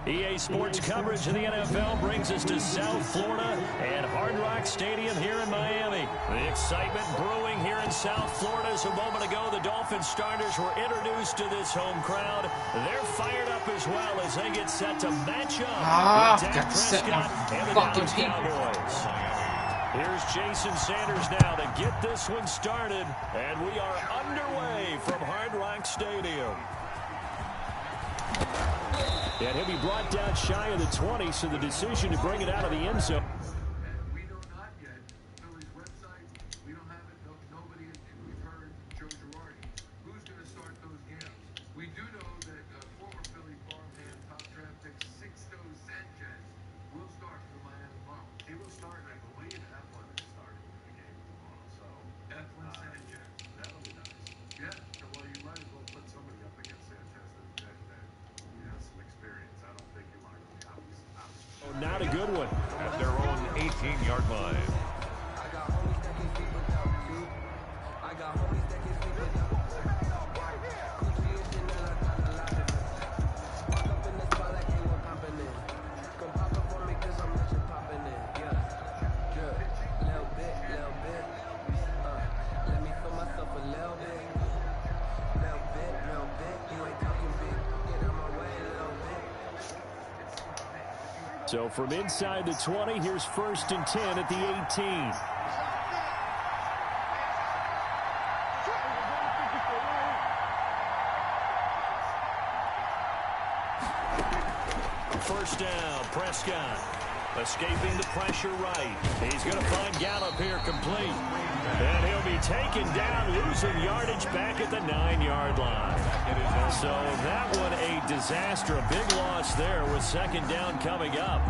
Speaker 2: EA Sports coverage of the NFL brings us to South Florida and Hard Rock Stadium here in Miami. The excitement brewing here in South Florida as a moment ago the Dolphins starters were introduced to this home crowd. They're fired up as well as they get set to match up with Dak Prescott and the Dallas Cowboys. Here's Jason Sanders now to get this one started, and we are underway from Hard Rock Stadium. And he'll be brought down shy of the 20, so the decision to bring it out of the end zone.
Speaker 6: We know not yet. Philly's website, we don't have it. Nobody, we've heard Joe Girardi. Who's going to start those games? We do know that former Philly farmhand top draft pick Sixto Sanchez will start for the Miami Marlins. He will start, I believe, Eflin is starting the game tomorrow. So Eflin Sanchez. That'll be nice. Yeah. Well, you might as well put somebody up against Sanchez that has some experience. I don't think you want to go the opposite.
Speaker 2: Oh, not a good one.
Speaker 1: At their own 18-yard line.
Speaker 5: I got homies that can sleep without you. I got homies that can sleep without you. Gucci and Chanel, I got a lot of them. Walk up in the spot like they were popping in. Come pop up on me cause I'm rich and popping in. Yeah, good. Little bit. Let me feel myself a little bit. Little bit. You ain't talking big. Get out my way a little bit.
Speaker 2: So from inside the 20, here's 1st and 10 at the 18. First down, Prescott. Escaping the pressure right. He's going to find Gallup here complete. And he'll be taken down, losing yardage back at the 9-yard line. So that one a disaster. A big loss there with 2nd down coming up.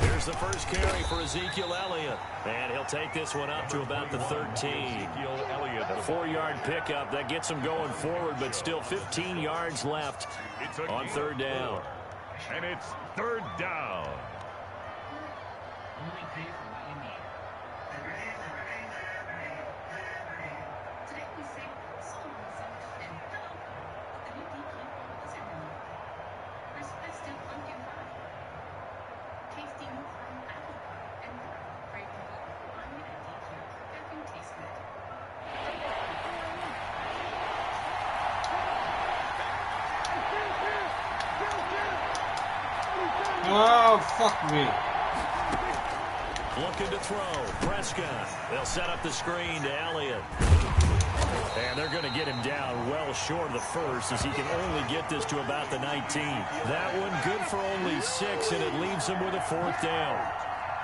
Speaker 2: Here's the first carry for Ezekiel Elliott, and he'll take this one up to about the 13.
Speaker 1: Ezekiel Elliott.
Speaker 2: A 4-yard pickup that gets him going forward, but still 15 yards left on 3rd down.
Speaker 1: And it's 3rd down.
Speaker 7: Only pay for what you need. Today we say so and hello. The new gq5's is everyone. Crisp festive pumpkin pie. Tasty new pie, apple pie, and more. Great people. I'm at DQ. Everything tastes good.
Speaker 3: Oh, fuck me.
Speaker 2: Looking to throw. Prescott. They'll set up the screen to Elliott. And they're going to get him down well short of the first as he can only get this to about the 19. That one good for only 6, and it leaves him with a 4th down.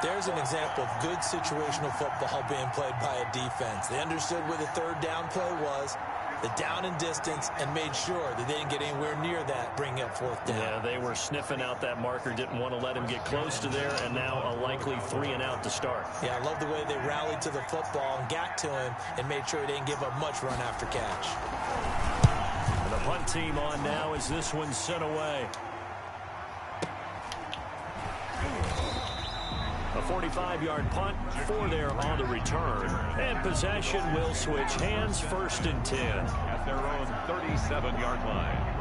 Speaker 4: There's an example of good situational football being played by a defense. They understood where the 3rd down play was, the down and distance, and made sure that they didn't get anywhere near that, bringing up 4th down.
Speaker 2: Yeah, they were sniffing out that marker, didn't want to let him get close to there, and now a likely 3 and out to start.
Speaker 4: Yeah, I love the way they rallied to the football and got to him and made sure he didn't give up much run after catch.
Speaker 2: And the punt team on now as this one's sent away. A 45-yard punt, 4 there on the return. And possession will switch hands, 1st and 10.
Speaker 1: At their own 37-yard line.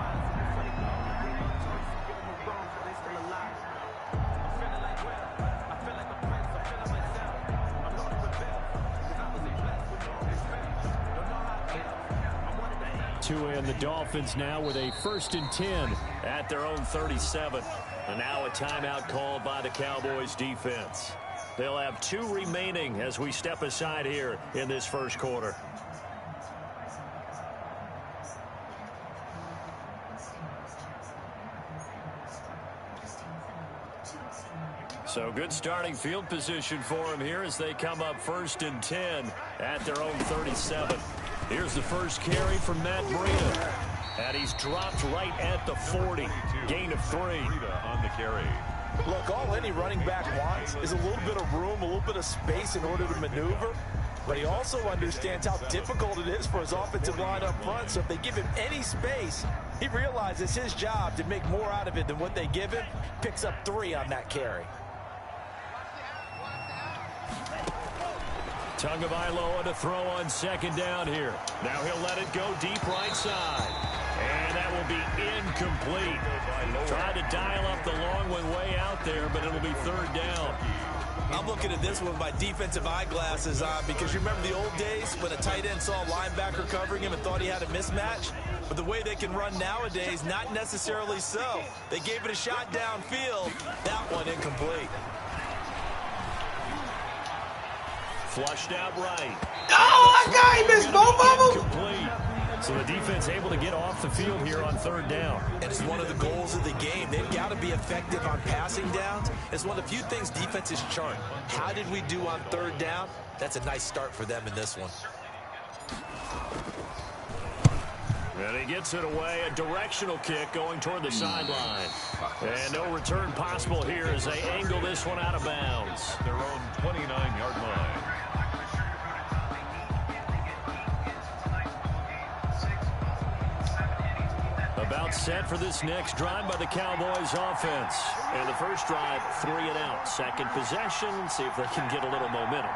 Speaker 2: And the Dolphins now with a 1st and 10 at their own 37. And now a timeout called by the Cowboys defense. They'll have 2 remaining as we step aside here in this first quarter. So good starting field position for him here as they come up 1st and 10 at their own 37. Here's the first carry from Matt Breida. And he's dropped right at the 40. Gain of 3.
Speaker 1: On the carry.
Speaker 4: Look, all any running back wants is a little bit of room, a little bit of space in order to maneuver. But he also understands how difficult it is for his offensive line up front. So if they give him any space, he realizes his job to make more out of it than what they give him. Picks up 3 on that carry.
Speaker 2: Tagovailoa to throw on 2nd down here. Now he'll let it go deep right side. And that will be incomplete. Tried to dial up the long one way out there, but it'll be 3rd down.
Speaker 4: I'm looking at this one with my defensive eyeglasses on because you remember the old days when a tight end saw a linebacker covering him and thought he had a mismatch? But the way they can run nowadays, not necessarily so. They gave it a shot downfield. That one incomplete.
Speaker 2: Flushed out right.
Speaker 3: Oh, my God, he missed both of them.
Speaker 2: Incomplete. So the defense able to get off the field here on 3rd down.
Speaker 4: And it's one of the goals of the game. They've got to be effective on passing downs. It's one of the few things defenses chart. How did we do on 3rd down? That's a nice start for them in this one.
Speaker 2: And he gets it away. A directional kick going toward the sideline. And no return possible here as they angle this one out of bounds.
Speaker 1: Their own 29-yard line.
Speaker 2: About set for this next drive by the Cowboys offense. And the first drive, 3 and out. Second possession, see if they can get a little momentum.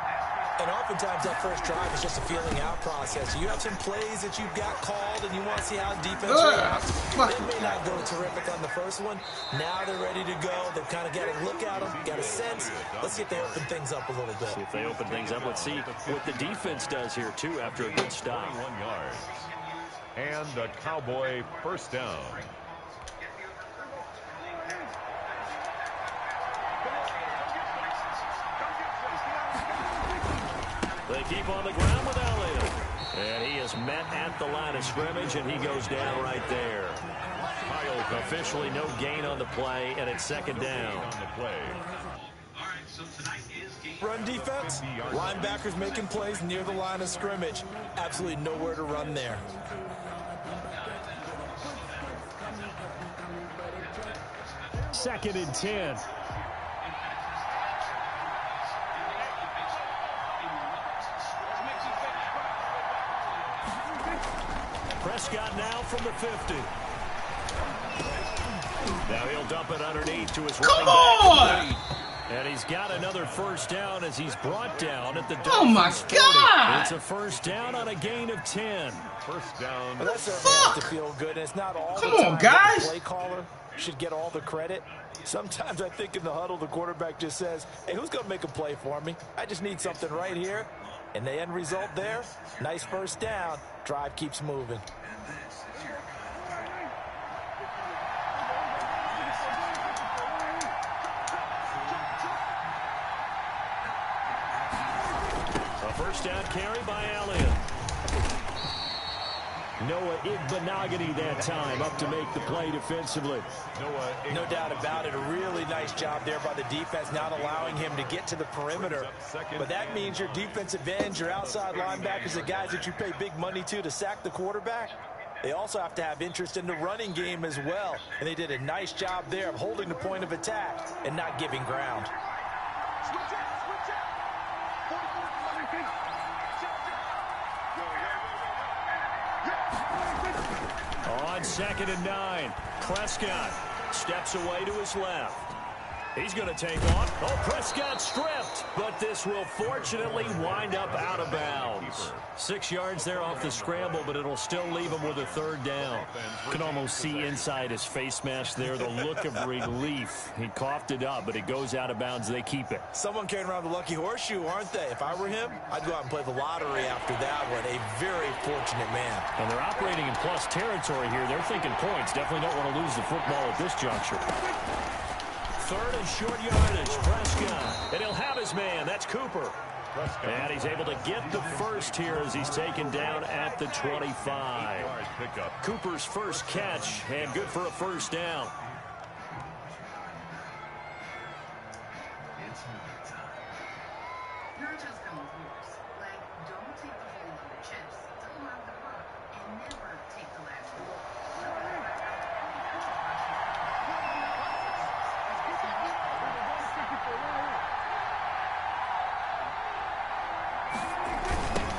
Speaker 4: And oftentimes that first drive is just a feeling out process. You have some plays that you've got called and you want to see how defense reacts. They may not go terrific on the first one. Now they're ready to go. They've kind of got a look at them, got a sense. Let's see if they open things up a little bit.
Speaker 2: See if they open things up. Let's see what the defense does here, too, after a good stop.
Speaker 1: 21 yards. And the Cowboy first down.
Speaker 2: They keep on the ground with Elliott. And he is met at the line of scrimmage, and he goes down right there. Officially no gain on the play, and it's 2nd down.
Speaker 1: On the play.
Speaker 4: Run defense, linebackers making plays near the line of scrimmage. Absolutely nowhere to run there.
Speaker 2: Second and 10. Prescott now from the 50. Now he'll dump it underneath to his running back.
Speaker 3: Come on!
Speaker 2: And he's got another first down as he's brought down at the
Speaker 3: Oh, my
Speaker 2: Dolphins 40.
Speaker 3: God!
Speaker 2: It's a first down on a gain of 10.
Speaker 1: First down.
Speaker 4: Well, that certainly has to feel good. And it's not all
Speaker 3: Come
Speaker 4: the time
Speaker 3: on,
Speaker 4: that
Speaker 3: guys.
Speaker 4: the play caller should get all the credit. Sometimes I think in the huddle, the quarterback just says, hey, who's going to make a play for me? I just need something right here. And the end result there, nice first down. Drive keeps moving.
Speaker 2: A first down carry by Elliott. Noah Igbenogany that time up to make the play defensively.
Speaker 4: No doubt about it. A really nice job there by the defense, not allowing him to get to the perimeter. But that means your defensive ends, your outside linebackers, the guys that you pay big money to sack the quarterback, they also have to have interest in the running game as well. And they did a nice job there of holding the point of attack and not giving ground.
Speaker 2: On 2nd and 9, Prescott steps away to his left. He's going to take off. Oh, Prescott stripped, but this will fortunately wind up out of bounds. 6 yards there off the scramble, but it'll still leave him with a 3rd down. You can almost see inside his face mask there the look of relief. He coughed it up, but it goes out of bounds. They keep it.
Speaker 4: Someone carrying around the lucky horseshoe, aren't they? If I were him, I'd go out and play the lottery after that one. A very fortunate man.
Speaker 2: And they're operating in plus territory here. They're thinking points. Definitely don't want to lose the football at this juncture. third and short yardage. Prescott. And he'll have his man. That's Cooper. And he's able to get the first here as he's taken down at the 25. Cooper's first catch, and good for a first down.
Speaker 7: Not just come with rules. Like, don't take the fall on the chips, don't love the rock, and never take the last roll.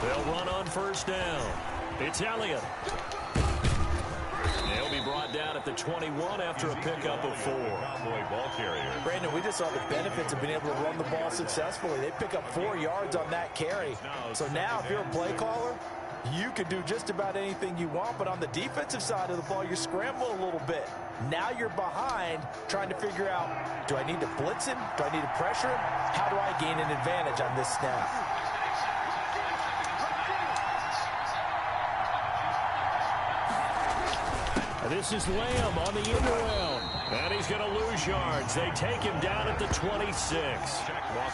Speaker 2: They'll run on first down. It's Elliott. They'll be brought down at the 21 after a pickup of 4.
Speaker 1: Ball carrier.
Speaker 4: Brandon, we just saw the benefits of being able to run the ball successfully. They pick up 4 yards on that carry. So now if you're a play caller, you can do just about anything you want. But on the defensive side of the ball, you scramble a little bit. Now you're behind trying to figure out, do I need to blitz him? Do I need to pressure him? How do I gain an advantage on this snap?
Speaker 2: This is Lamb on the end around. And he's going to lose yards. They take him down at the 26.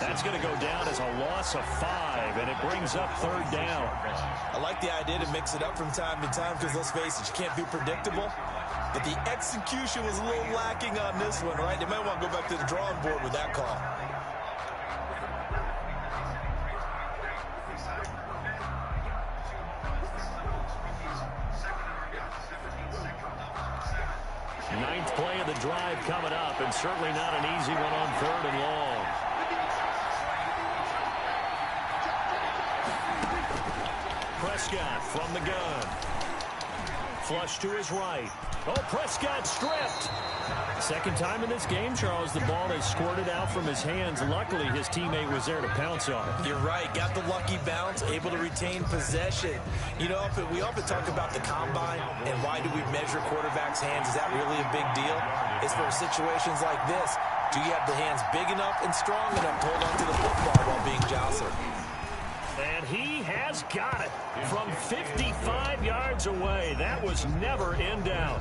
Speaker 2: That's going to go down as a loss of 5, and it brings up third down.
Speaker 4: I like the idea to mix it up from time to time because, let's face it, you can't be predictable. But the execution was a little lacking on this one, right? They might want to go back to the drawing board with that call.
Speaker 2: Ninth play of the drive coming up, and certainly not an easy one on third and long. Prescott from the gun. Flush to his right. Oh, Prescott stripped. Second time in this game, Charles, the ball has squirted out from his hands. Luckily, his teammate was there to pounce on it.
Speaker 4: You're right. Got the lucky bounce, able to retain possession. You know, we often talk about the combine and why do we measure quarterbacks' hands. Is that really a big deal? It's for situations like this. Do you have the hands big enough and strong enough to hold on to the football while being jostled?
Speaker 2: And he has got it from 55 yards away. That was never in doubt.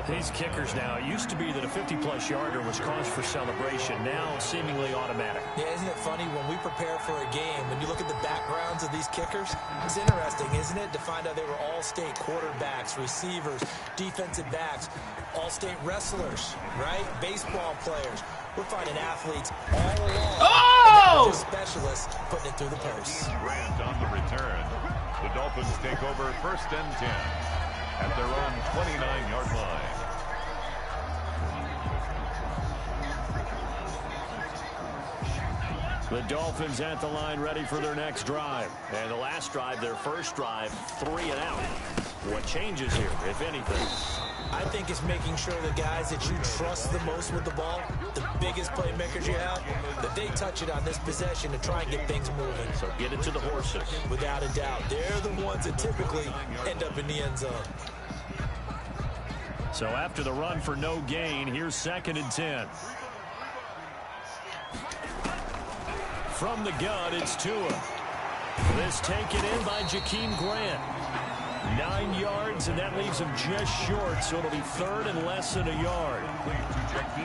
Speaker 2: These kickers now, it used to be that a 50-plus yarder was cause for celebration. Now, seemingly automatic.
Speaker 4: Yeah, isn't it funny when we prepare for a game, when you look at the backgrounds of these kickers, it's interesting, isn't it, to find out they were all-state quarterbacks, receivers, defensive backs, all-state wrestlers, right? Baseball players. We're finding athletes all along.
Speaker 3: Oh!
Speaker 4: Just specialists putting it through the purse.
Speaker 1: Grant on the return. The Dolphins take over first and 10 at their own 29-yard line.
Speaker 2: The Dolphins at the line ready for their next drive. And the last drive, their first drive, 3 and out. What changes here, if anything?
Speaker 4: I think it's making sure the guys that you trust the most with the ball, the biggest playmakers you have, that they touch it on this possession to try and get things moving.
Speaker 2: So get it to the horses.
Speaker 4: Without a doubt. They're the ones that typically end up in the end zone.
Speaker 2: So after the run for no gain, here's 2nd and 10. From the gun, it's Tua. This taken in by Jakeem Grant. 9 yards, and that leaves him just short, so it'll be third and less than a yard.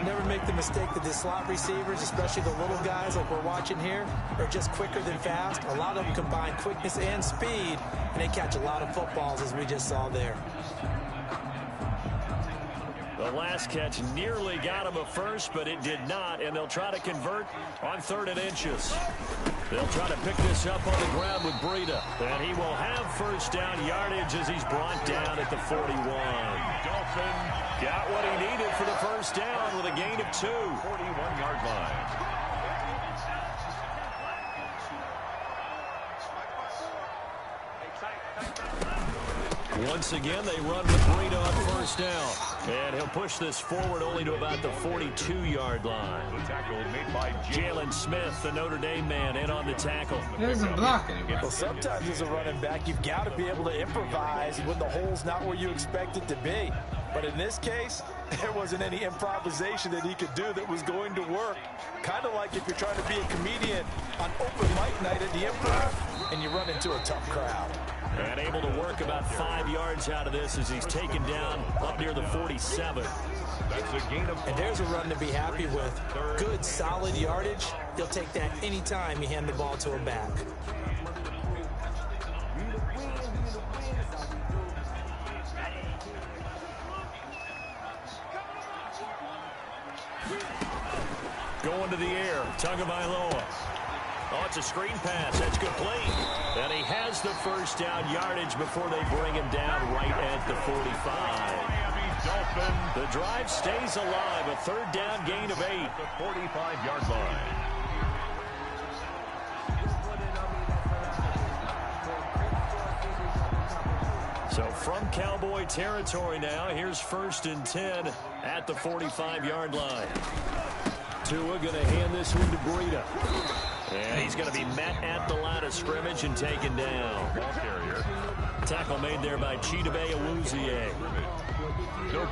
Speaker 4: Never make the mistake that the slot receivers, especially the little guys like we're watching here, are just quicker than fast. A lot of them combine quickness and speed, and they catch a lot of footballs, as we just saw there.
Speaker 2: The last catch nearly got him a first, but it did not, and they'll try to convert on 3rd and inches. They'll try to pick this up on the ground with Breida, and he will have first down yardage as he's brought down at the 41.
Speaker 1: Dolphin
Speaker 2: Got what he needed for the first down with a gain of 2.
Speaker 1: 41-yard line.
Speaker 2: Once again, they run with Breida on first down. And he'll push this forward only to about the 42-yard line.
Speaker 1: The tackle made by
Speaker 2: Jalen Smith, the Notre Dame man, in on the tackle.
Speaker 3: He doesn't block anymore.
Speaker 4: Well, sometimes as a running back, you've got to be able to improvise when the hole's not where you expect it to be. But in this case, there wasn't any improvisation that he could do that was going to work. Kind of like if you're trying to be a comedian on open mic night at the Improv and you run into a tough crowd.
Speaker 2: And able to work about 5 yards out of this as he's taken down up near the 47.
Speaker 1: That's a gain of 5.
Speaker 4: And there's a run to be happy with. Good, solid yardage. He'll take that anytime you hand the ball to him back.
Speaker 2: Going to the air, Tagovailoa. Oh, it's a screen pass. That's complete. And he has the first down yardage before they bring him down right at the 45. The drive stays alive. A third down gain of 8.
Speaker 1: The 45-yard line.
Speaker 2: So from Cowboy territory now, here's 1st and 10 at the 45-yard line. Tua going to hand this one to Breida. And he's going to be met at the line of scrimmage and taken down.
Speaker 1: Ball carrier.
Speaker 2: Tackle made there by Chidobe Awuzie.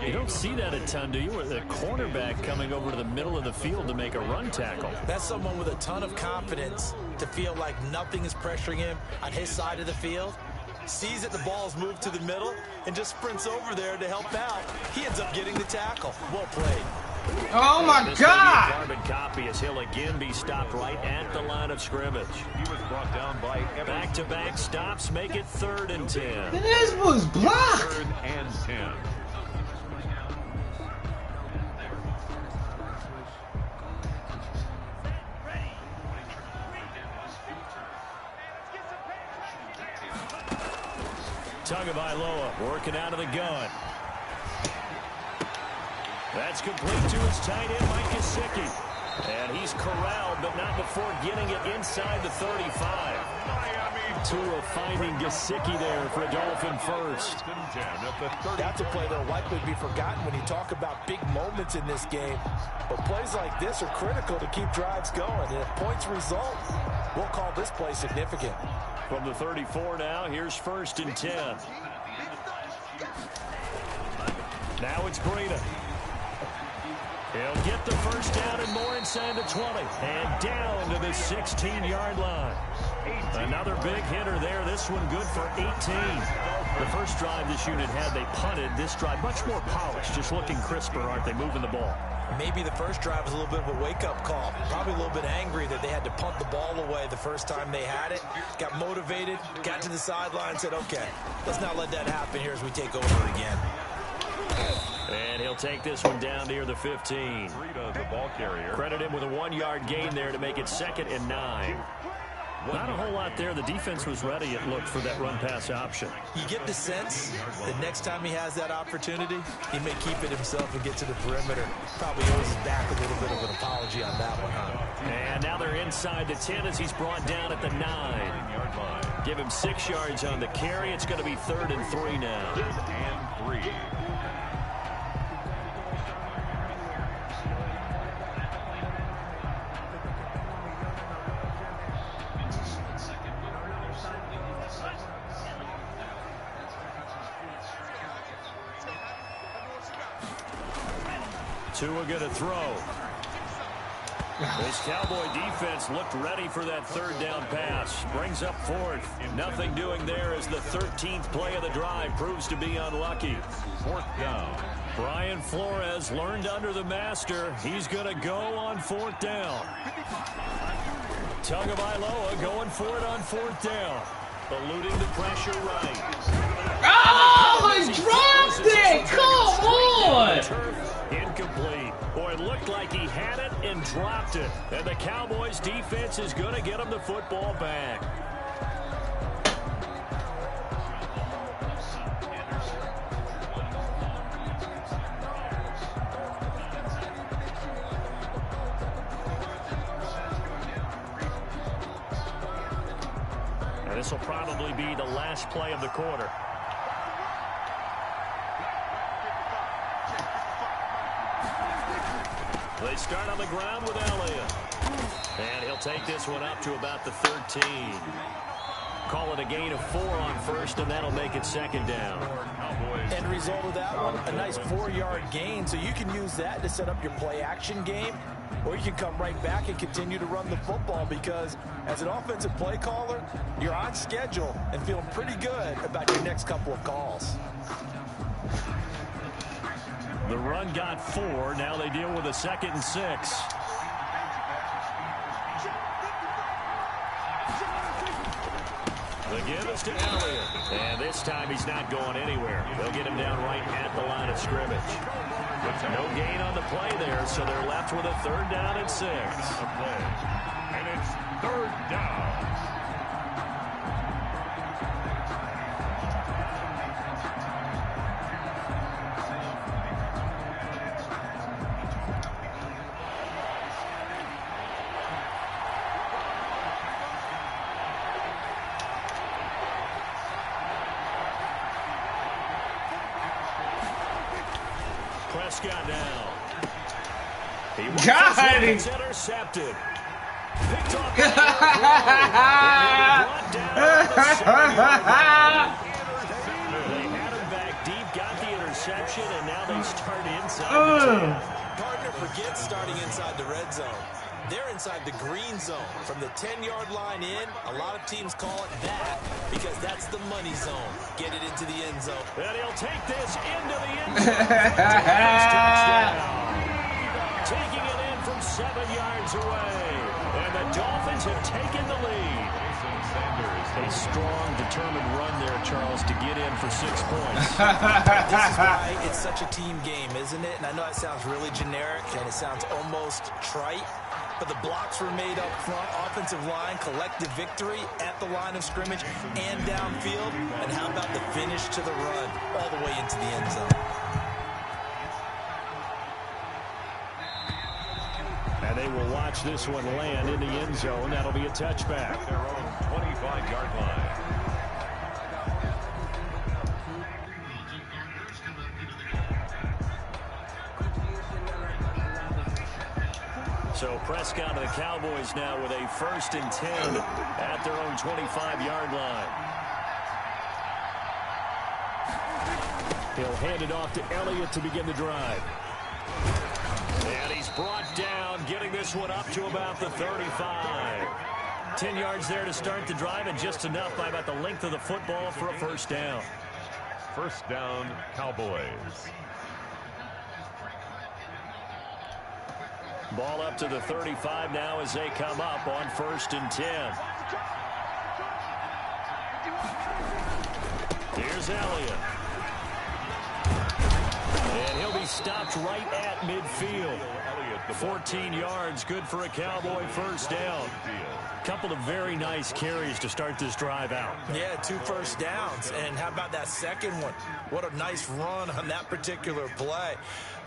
Speaker 2: You don't see that a ton, do you? With the cornerback coming over to the middle of the field to make a run tackle.
Speaker 4: That's someone with a ton of confidence to feel like nothing is pressuring him on his side of the field. Sees that the ball's moved to the middle and just sprints over there to help out. He ends up getting the tackle. Well played.
Speaker 3: Oh my God!
Speaker 2: Carbon copy as he'll again be stopped right at the line of scrimmage.
Speaker 1: He was brought down by
Speaker 2: back-to-back stops make it 3rd and 10.
Speaker 3: This was blocked.
Speaker 1: 3rd and 10.
Speaker 2: Tagovailoa working out of the gun. That's complete to his tight end, Mike Gesicki. And he's corralled, but not before getting it inside the 35. Tua finding Gesicki there for a Dolphin first.
Speaker 4: That's a play that will likely be forgotten when you talk about big moments in this game. But plays like this are critical to keep drives going. And if points result, we'll call this play significant.
Speaker 2: From the 34 now, here's 1st and 10. Now it's Breida. He'll get the first down and more inside the 20. And down to the 16-yard line. Another big hitter there. This one good for 18. The first drive this unit had, they punted. This drive much more polished, just looking crisper, aren't they, moving the ball?
Speaker 4: Maybe the first drive was a little bit of a wake-up call. Probably a little bit angry that they had to punt the ball away the first time they had it. Got motivated, got to the sideline, said, okay, let's not let that happen here as we take over again.
Speaker 2: And he'll take this one down near the 15.
Speaker 1: The ball carrier.
Speaker 2: Credit him with a 1-yard gain there to make it 2nd and 9. Not a whole lot there. The defense was ready, it looked, for that run-pass option.
Speaker 4: You get the sense that next time he has that opportunity, he may keep it himself and get to the perimeter. Probably owes his back a little bit of an apology on that one, huh?
Speaker 2: And now they're inside the 10 as he's brought down at the 9. Give him 6 yards on the carry. It's going to be 3rd and 3 now.
Speaker 1: 3rd and 3.
Speaker 2: Tua going to throw. This Cowboy defense looked ready for that 3rd down pass. Brings up 4th. Nothing doing there as the 13th play of the drive proves to be unlucky.
Speaker 1: 4th down.
Speaker 2: Brian Flores learned under the master. He's going to go on 4th down. Tagovailoa going for it on 4th down. Eluding the pressure right.
Speaker 3: Oh, he dropped it! Come on!
Speaker 2: Incomplete. Boy, it looked like he had it and dropped it. And the Cowboys defense is going to get him the football back. And this will probably be the last play of the quarter. They start on the ground with Elliott. And he'll take this one up to about the 13. Call it a gain of 4 on 1st, and that'll make it 2nd down.
Speaker 4: End result of that one, a nice 4-yard gain. So you can use that to set up your play-action game, or you can come right back and continue to run the football because as an offensive play caller, you're on schedule and feeling pretty good about your next couple of calls.
Speaker 2: The run got 4. Now they deal with a 2nd and 6. The give is to Elliott. And this time he's not going anywhere. They'll get him down right at the line of scrimmage. No gain on the play there, so they're left with a 3rd down and 6.
Speaker 1: And it's 3rd down.
Speaker 2: Prescott now.
Speaker 3: Got him.
Speaker 2: It's intercepted. Picked off. They had him back deep, got the interception, and now they start inside the 10.
Speaker 4: Partner forgets starting inside the red zone. They're inside the green zone. From the 10-yard line in, a lot of teams call it that because that's the money zone. Get it into the end zone.
Speaker 2: And he'll take this into the end zone. Touchdown. Taking it in from 7 yards away. And the Dolphins have taken the lead. A strong, determined run there, Charles, to get in for 6 points.
Speaker 4: This is why it's such a team game, isn't it? And I know it sounds really generic and it sounds almost trite, but the blocks were made up front, offensive line, collective victory at the line of scrimmage and downfield. And how about the finish to the run all the way into the end zone?
Speaker 2: And they will watch this one land in the end zone. That'll be a touchback.
Speaker 1: Their own 25-yard line.
Speaker 2: So Prescott and the Cowboys now with a 1st and 10 at their own 25-yard line. He'll hand it off to Elliott to begin the drive. And he's brought down, getting this one up to about the 35. 10 yards there to start the drive, and just enough by about the length of the football for a 1st down.
Speaker 1: 1st down, Cowboys.
Speaker 2: Ball up to the 35 now as they come up on 1st and 10. Here's Elliott. And he'll be stopped right at midfield. 14 yards, good for a Cowboy 1st down. Couple of very nice carries to start this drive out.
Speaker 4: Yeah, 2 first downs. And how about that second one? What a nice run on that particular play.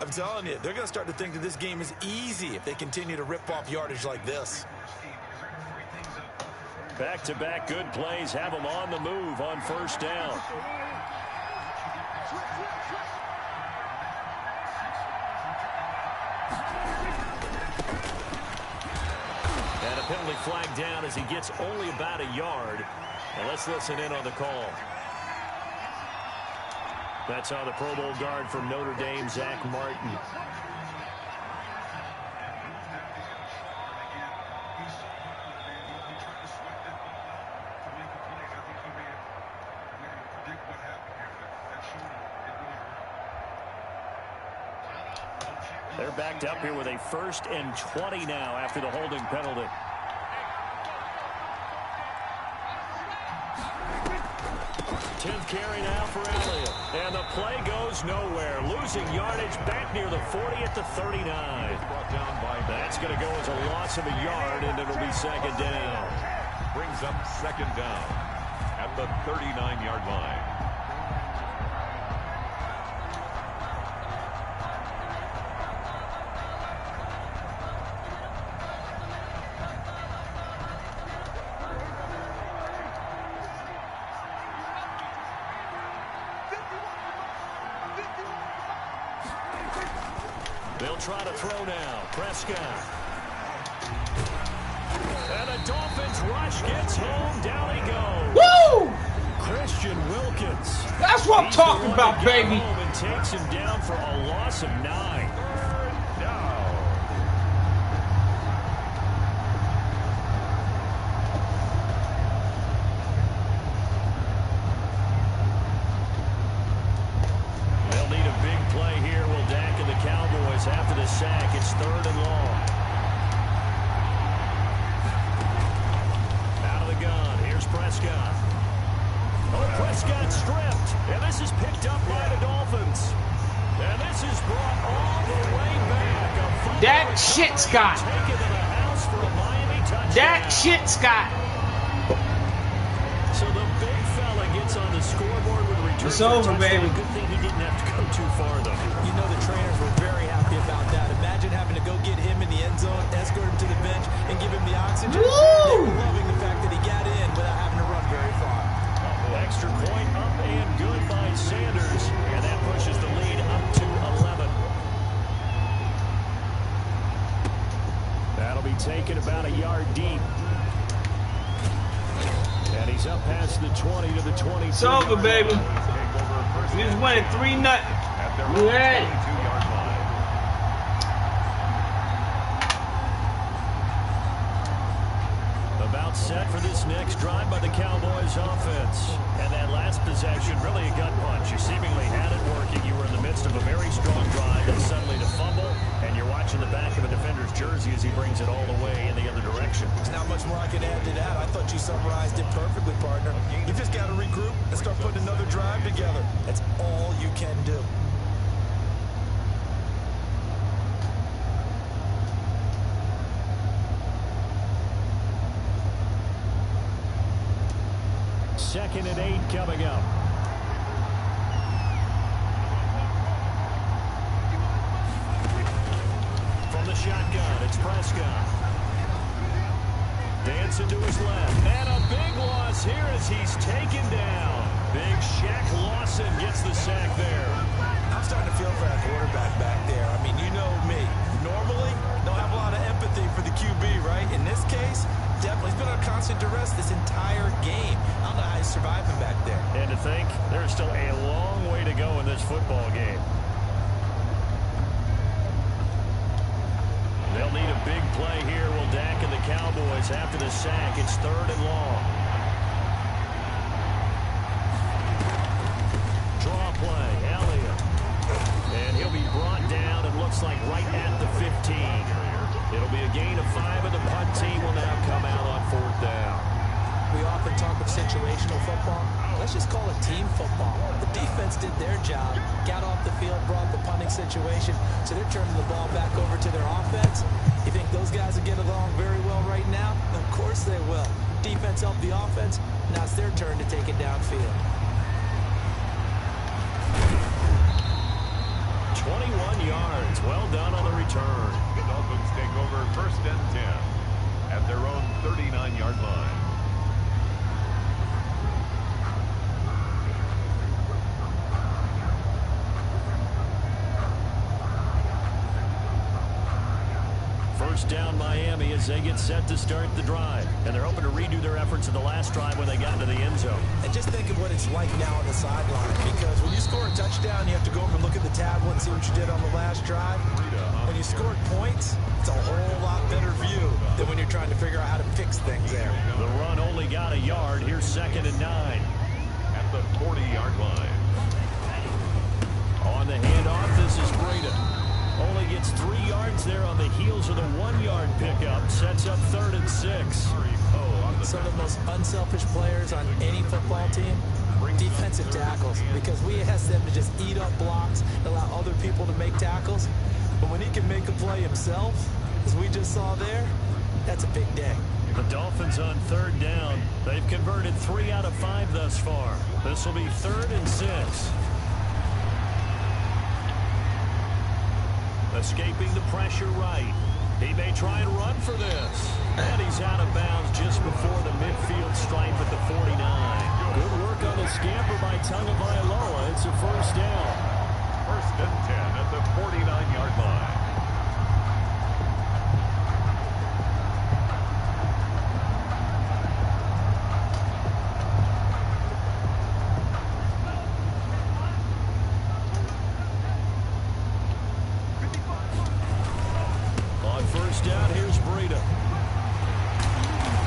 Speaker 4: I'm telling you, they're going to start to think that this game is easy if they continue to rip off yardage like this.
Speaker 2: Back-to-back good plays have them on the move on 1st down. And a penalty flag down as he gets only about a yard. And let's listen in on the call. That's on the Pro Bowl guard from Notre Dame, Zach Martin. They're backed up here with a 1st and 20 now after the holding penalty. Tenth carry now for Elliott. And the play goes nowhere. Losing yardage back near the 40 at the 39. That's going to go as a loss of a yard, and it'll be 2nd down.
Speaker 1: Brings up 2nd down at the 39-yard line.
Speaker 2: They'll try to throw now. Prescott. And the Dolphins rush gets home. Down he goes.
Speaker 3: Woo!
Speaker 2: Christian Wilkins.
Speaker 3: That's what I'm talking about, baby.
Speaker 2: Home and takes him down for a loss of 9. They'll need a big play here. Will Dak and sack. It's 3rd and long. Out of the gun. Here's Prescott. Oh, Prescott stripped. And this is picked up by the Dolphins. And this is brought all the way back.
Speaker 3: That shit, Scott. That shit, Scott.
Speaker 2: So the big fella gets on the scoreboard with a return.
Speaker 3: It's over, baby.
Speaker 2: Good thing he didn't have to come too far, though.
Speaker 4: You know the trainers were very happy about that. Imagine having to go get him in the end zone, escort him to the bench, and give him the oxygen.
Speaker 3: Woo!
Speaker 4: They were loving the fact that he got in without having to run very far.
Speaker 2: Extra point up and good by Sanders. And that pushes the lead up to 11. That'll be taken about a yard deep. And he's up past the 20 to the 22.
Speaker 3: It's over, baby. We just won it 3-0. We had it.
Speaker 2: About set for this next drive by the Cowboys offense. And that last possession, really a gut punch. You seemingly had it working. You were in the midst of a very strong drive, and suddenly to fumble, and you're watching the back of a defender's jersey as he brings it all the way in the other direction.
Speaker 4: There's not much more I can add to that. I thought you summarized it perfectly, partner. You just got to regroup and start putting another drive together. That's all you can do.
Speaker 2: Second and 8 coming up. From the shotgun, it's Prescott. Dancing to his left. And a big loss here as he's taken down. Big Shaq Lawson gets the sack there.
Speaker 4: I'm starting to feel for that quarterback back there. I mean, you know me. Normally, don't have a lot of empathy for the QB, right? In this case, definitely. He's been on constant duress this entire game. I don't know how he's surviving back there.
Speaker 2: And to think, there's still a long way to go in this football game. They'll need a big play here. Will Dak and the Cowboys after the sack. It's 3rd and long. Draw play, Elliott. And he'll be brought down, it looks like right at the 15. It'll be a gain of 5, and the punt team will now come out on 4th down.
Speaker 4: We often talk of situational football. Let's just call it team football. The defense did their job, got off the field, brought the punting situation, so they're turning the ball back over to their offense. You think those guys will get along very well right now? Of course they will. Defense helped the offense. Now it's their turn to take it downfield.
Speaker 2: 21 yards. Well done on the return.
Speaker 1: The Dolphins take over 1st and 10 at their own 39-yard line.
Speaker 2: First down Miami as they get set to start the drive. And they're hoping to redo their efforts in the last drive when they got into the end zone.
Speaker 4: And just think of what it's like now on the sideline. Because when you score a touchdown, you have to go over and look at the tablet and see what you did on the last drive. When you scored points, it's a whole lot better view than when you're trying to figure out how to fix things there.
Speaker 2: The run only got a yard. Here's 2nd and 9.
Speaker 1: At the 40-yard line.
Speaker 2: On the handoff, this is Breida. Only gets 3 yards there on the heels of the 1-yard pickup. Sets up 3rd and 6.
Speaker 4: Some of the most unselfish players on any football team, defensive tackles, because we ask them to just eat up blocks, allow other people to make tackles. But when he can make a play himself, as we just saw there, that's a big day.
Speaker 2: The Dolphins on 3rd down. They've converted 3 out of 5 thus far. This will be 3rd and 6. Escaping the pressure right. He may try and run for this. And he's out of bounds just before the midfield stripe at the 49. Good work on the scamper by Tagovailoa. It's a 1st down.
Speaker 1: 1st and 10 at the 49-yard line.
Speaker 2: On 1st down, here's Breida.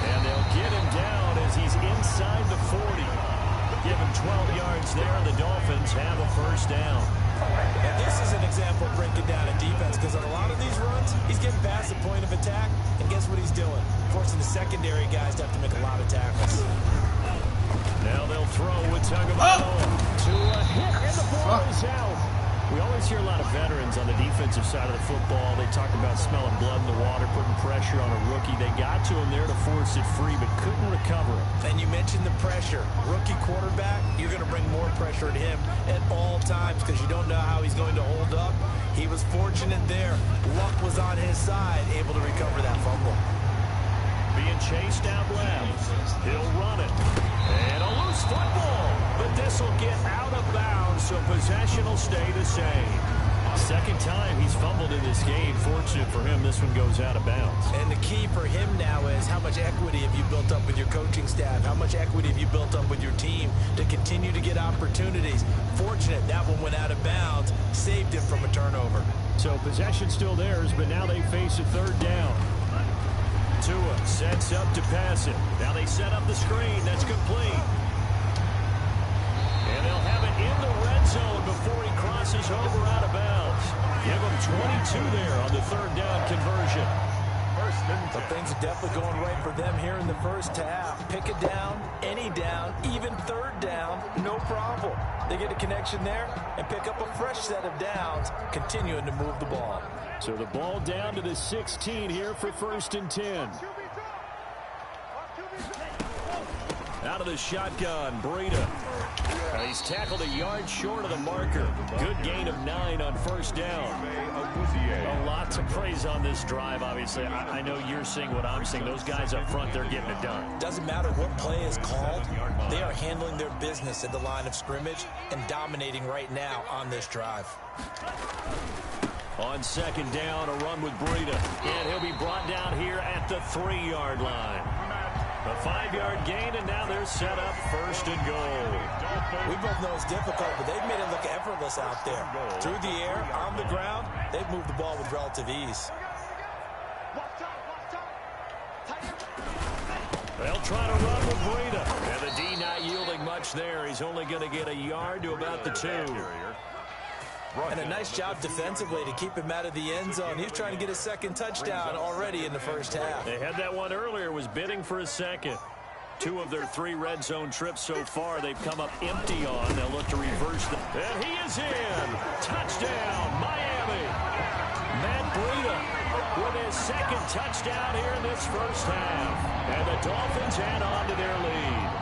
Speaker 2: And they'll get him down as he's inside the 40. Give him 12 yards there, and the Dolphins have a 1st down.
Speaker 4: And this is an example careful breaking down a defense because on a lot of these runs, he's getting past the point of attack, and guess what he's doing? Forcing the secondary guys to have to make a lot of tackles.
Speaker 2: Now they'll throw with Tagovailoa to a hit, and the ball is out. We always hear a lot of veterans on the defensive side of the football. They talk about smelling blood in the water, putting pressure on a rookie. They got to him there to force it free, but couldn't recover it.
Speaker 4: And you mentioned the pressure. Rookie quarterback, you're going to bring more pressure at him at all times because you don't know how he's going to hold up. He was fortunate there. Luck was on his side, able to recover that fumble.
Speaker 2: Being chased out left. He'll run it. And a loose football. But this will get out of bounds, so possession will stay the same. Second time he's fumbled in this game. Fortunate for him, this one goes out of bounds.
Speaker 4: And the key for him now is how much equity have you built up with your coaching staff? How much equity have you built up with your team to continue to get opportunities? Fortunate that one went out of bounds, saved him from a turnover.
Speaker 2: So possession still theirs, but now they face a third down. Tua sets up to pass it. Now they set up the screen. That's complete. And they'll have it in the red zone before he crosses over out of bounds. Give him 22 there on the third down conversion.
Speaker 4: But things are definitely going right for them here in the first half. Pick a down, any down, even third down, no problem. They get a connection there and pick up a fresh set of downs, continuing to move the ball.
Speaker 2: So the ball down to the 16 here for 1st and 10. Out of the shotgun, Breida. He's tackled a yard short of the marker. Good gain of 9 on first down. A lot to praise on this drive, obviously. I know you're seeing what I'm seeing. Those guys up front, they're getting it done.
Speaker 4: Doesn't matter what play is called. They are handling their business at the line of scrimmage and dominating right now on this drive.
Speaker 2: On second down, a run with Breida. And he'll be brought down here at the 3-yard line. A 5-yard gain, and now they're set up 1st and goal.
Speaker 4: We both know it's difficult, but they've made it look effortless out there. Through the air, on the ground, they've moved the ball with relative ease.
Speaker 2: They'll try to run with Breida. And the D not yielding much there. He's only going to get a yard to about the 2.
Speaker 4: And a nice job defensively to keep him out of the end zone. He's trying to get a second touchdown already in the first half.
Speaker 2: They had that one earlier, was bidding for a second. 2 of their 3 red zone trips so far, they've come up empty on. They'll look to reverse them. And he is in. Touchdown, Miami. Matt Breida with his second touchdown here in this first half. And the Dolphins add on to their lead.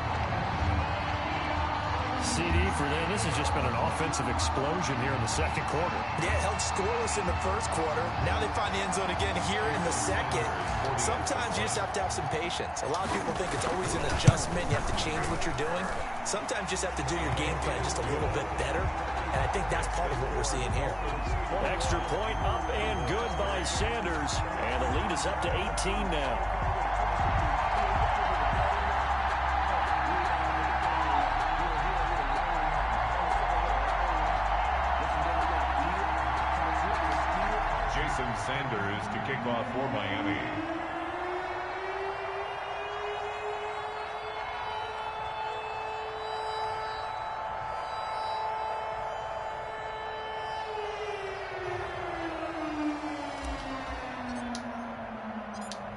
Speaker 2: CD for them. This has just been an offensive explosion here in the second quarter.
Speaker 4: Yeah, held scoreless in the first quarter. Now they find the end zone again here in the second. Sometimes you just have to have some patience. A lot of people think it's always an adjustment. You have to change what you're doing. Sometimes you just have to do your game plan just a little bit better. And I think that's part of what we're seeing here.
Speaker 2: Extra point up and good by Sanders. And the lead is up to 18 now.
Speaker 1: Sanders to kick off for Miami.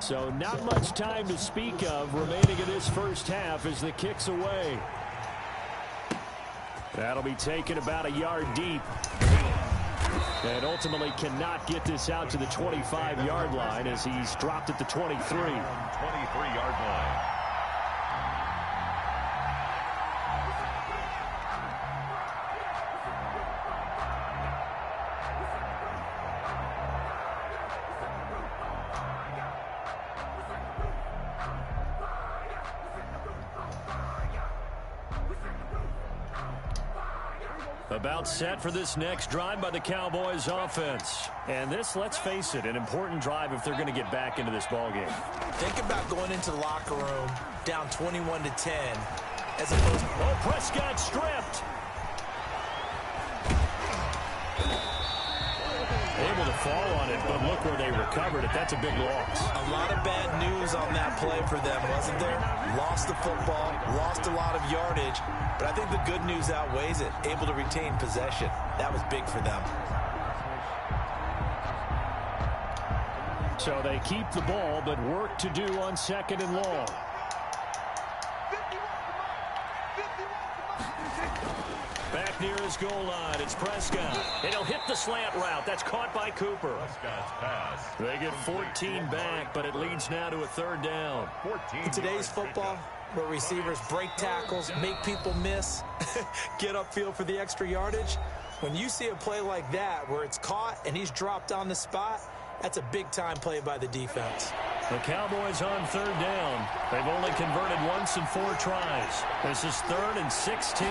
Speaker 2: So not much time to speak of remaining in this first half as the kick's away. That'll be taken about a yard deep. And ultimately cannot get this out to the 25-yard line as he's dropped at the 23.
Speaker 1: 23-yard line.
Speaker 2: About set for this next drive by the Cowboys offense. And this, let's face it, an important drive if they're going to get back into this ballgame.
Speaker 4: Think about going into the locker room down 21-10 as opposed to...
Speaker 2: Oh, Prescott stripped. Able to fall on it, but look where they recovered it. That's a big loss.
Speaker 4: A lot of bad news on that play for them, wasn't there? Lost the football, lost a lot of yardage, but I think the good news outweighs it. Able to retain possession. That was big for them.
Speaker 2: So they keep the ball, but work to do on 2nd and long. Back near his goal line, it's Prescott. And he'll hit the slant route. That's caught by Cooper.
Speaker 1: Prescott's pass.
Speaker 2: They get 14 back, but it leads now to a 3rd down.
Speaker 1: 14
Speaker 4: In today's football, where receivers break tackles, make people miss, get upfield for the extra yardage, when you see a play like that where it's caught and he's dropped on the spot, that's a big-time play by the defense.
Speaker 2: The Cowboys on 3rd down. They've only converted once in 4 tries. This is 3rd and 16.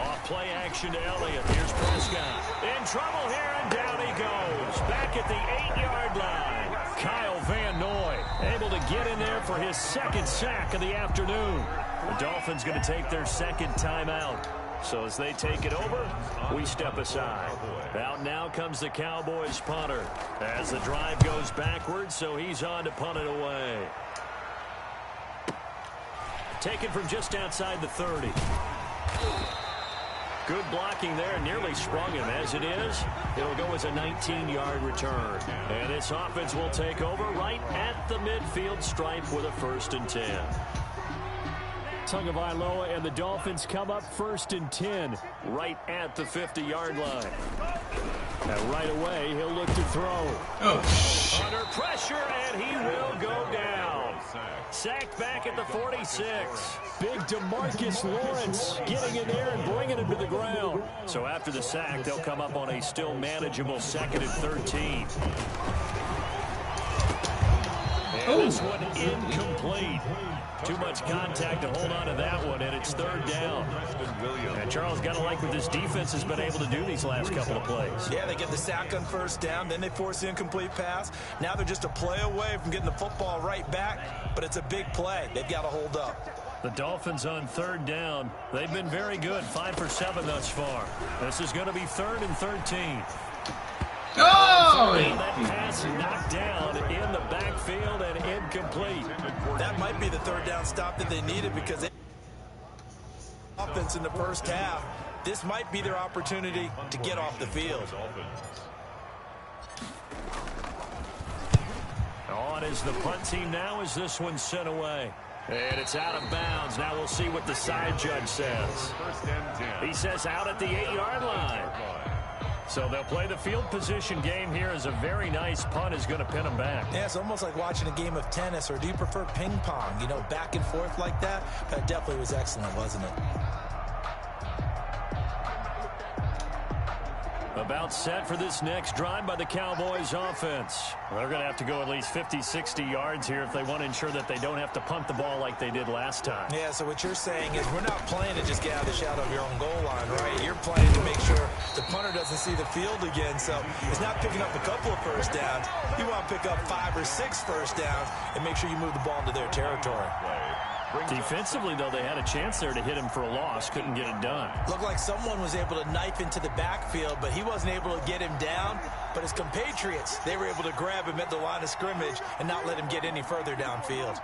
Speaker 2: Off play action to Elliott. Here's Prescott. In trouble here, and down he goes. Back at the 8-yard line. Kyle Van Noy able to get in there for his 2nd sack of the afternoon. The Dolphins going to take their 2nd timeout. So as they take it over, we step aside. Out now comes the Cowboys punter. As the drive goes backwards, so he's on to punt it away. Taken from just outside the 30. Good blocking there, nearly sprung him. As it is, it'll go as a 19-yard return. And this offense will take over right at the midfield stripe with a 1st and 10. Tagovailoa and the Dolphins come up 1st and 10 right at the 50-yard line. And right away, he'll look to throw. Under pressure, and he will go down. Sacked back at the 46. Big DeMarcus Lawrence getting in there and bringing him to the ground. So after the sack, they'll come up on a still manageable 2nd and 13. And this one incomplete. Too much contact to hold on to that one, and it's 3rd down. And Charles, got to like what this defense has been able to do these last couple of plays.
Speaker 4: Yeah, they get the sack on 1st down, then they force the incomplete pass. Now they're just a play away from getting the football right back, but it's a big play. They've got to hold up.
Speaker 2: The Dolphins on 3rd down. They've been very good, 5 for 7 thus far. This is going to be 3rd and 13.
Speaker 3: Oh!
Speaker 2: That pass knocked down in the backfield and incomplete.
Speaker 4: That might be the 3rd down stop that they needed because they offense in the 1st half. This might be their opportunity to get off the field.
Speaker 2: On is the punt team now as this one's sent away. And it's out of bounds. Now we'll see what the side judge says. He says out at the 8-yard line. So they'll play the field position game here as a very nice punt is going to pin them back.
Speaker 4: Yeah, it's almost like watching a game of tennis, or do you prefer ping pong? You know, back and forth like that? That definitely was excellent, wasn't it?
Speaker 2: About set for this next drive by the Cowboys offense. They're going to have to go at least 50, 60 yards here if they want to ensure that they don't have to punt the ball like they did last time.
Speaker 4: Yeah, so what you're saying is we're not playing to just get out of the shadow of your own goal line, right? You're playing to make sure the punter doesn't see the field again. So it's not picking up a couple of 1st downs. You want to pick up 5 or 6 1st downs and make sure you move the ball into their territory.
Speaker 2: Defensively, though, they had a chance there to hit him for a loss. Couldn't get it done.
Speaker 4: Looked like someone was able to knife into the backfield, but he wasn't able to get him down. But his compatriots, they were able to grab him at the line of scrimmage and not let him get any further downfield.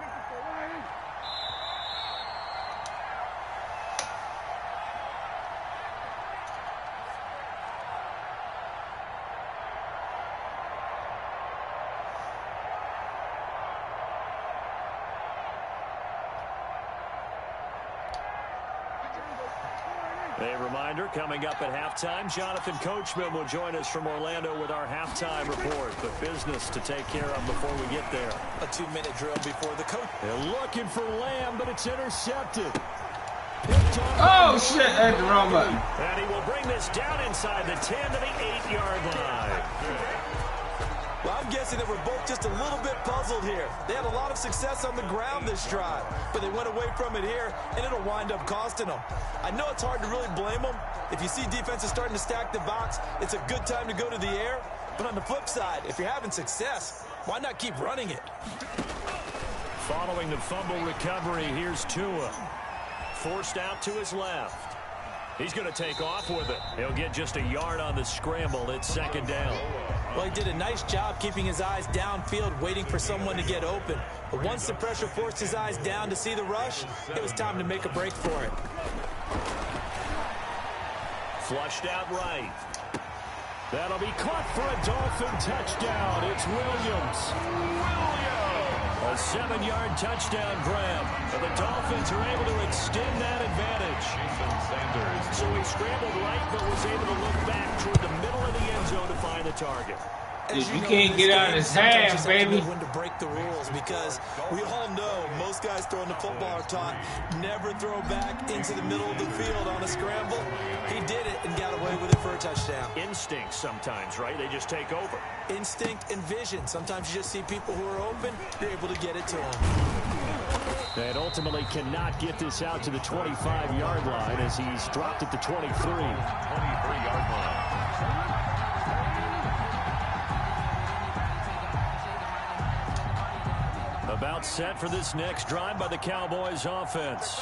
Speaker 2: A reminder, coming up at halftime, Jonathan Coachman will join us from Orlando with our halftime report. The business to take care of before we get there.
Speaker 4: A 2-minute drill before the coach.
Speaker 2: They're looking for Lamb, but it's intercepted.
Speaker 3: Oh, shit, I hit the wrong button.
Speaker 2: And he will bring this down inside the 10 to the 8-yard line.
Speaker 4: Well, I'm guessing that we're both just a little bit puzzled here. They had a lot of success on the ground this drive, but they went away from it here, and it'll wind up costing them. I know it's hard to really blame them. If you see defenses starting to stack the box, it's a good time to go to the air. But on the flip side, if you're having success, why not keep running it?
Speaker 2: Following the fumble recovery, here's Tua. Forced out to his left. He's going to take off with it. He'll get just a yard on the scramble. It's 2nd down.
Speaker 4: Well, he did a nice job keeping his eyes downfield, waiting for someone to get open. But once the pressure forced his eyes down to see the rush, it was time to make a break for it.
Speaker 2: Flushed out right. That'll be caught for a Dolphin touchdown. It's Williams. A 7-yard touchdown grab. And the Dolphins are able to extend that advantage. So he scrambled right, but was able to look back toward the middle of the end zone to find the target.
Speaker 3: Dude, you can't get out of his hand, baby.
Speaker 4: When to break the rules, because we all know most guys throwing the football are taught never throw back into the middle of the field on a scramble. He did it and got away with it for a touchdown.
Speaker 2: Instinct sometimes, right? They just take over.
Speaker 4: Instinct and vision. Sometimes you just see people who are open, you're able to get it to them.
Speaker 2: And ultimately cannot get this out to the 25-yard line as he's dropped at the 23.
Speaker 1: 23-yard line.
Speaker 2: About set for this next drive by the Cowboys offense.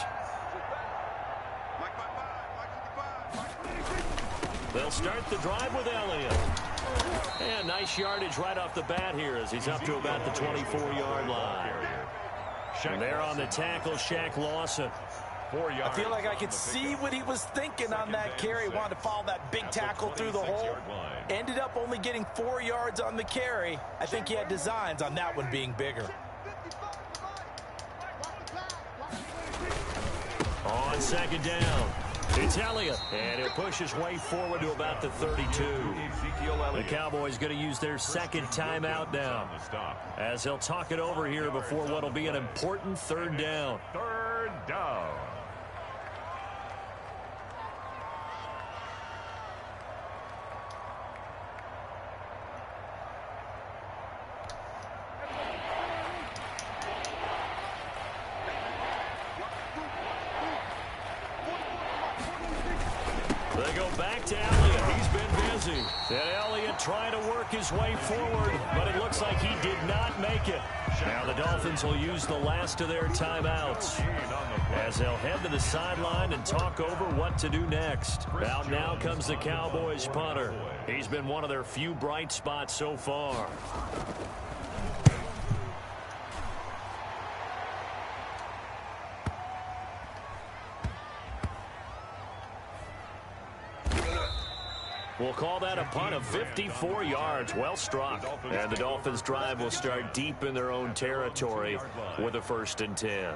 Speaker 2: They'll start the drive with Elliott. And nice yardage right off the bat here as he's up to about the 24-yard line. And there on the tackle, Shaq Lawson.
Speaker 4: I feel like I could see what he was thinking on that carry. Wanted to follow that big tackle through the hole. Ended up only getting 4 yards on the carry. I think he had designs on that one being bigger.
Speaker 2: On second down, it's Elliott, and he'll push his way forward to about the 32. The Cowboys going to use their second timeout now, as they'll talk it over here before what will be an important third down.
Speaker 1: Third down.
Speaker 2: They go back to Elliott. He's been busy. And Elliott trying to work his way forward, but it looks like he did not make it. Now the Dolphins will use the last of their timeouts as they'll head to the sideline and talk over what to do next. Out now comes the Cowboys punter. He's been one of their few bright spots so far. We'll call that a punt of 54 yards. Well struck. And the Dolphins drive will start deep in their own territory with a 1st and 10.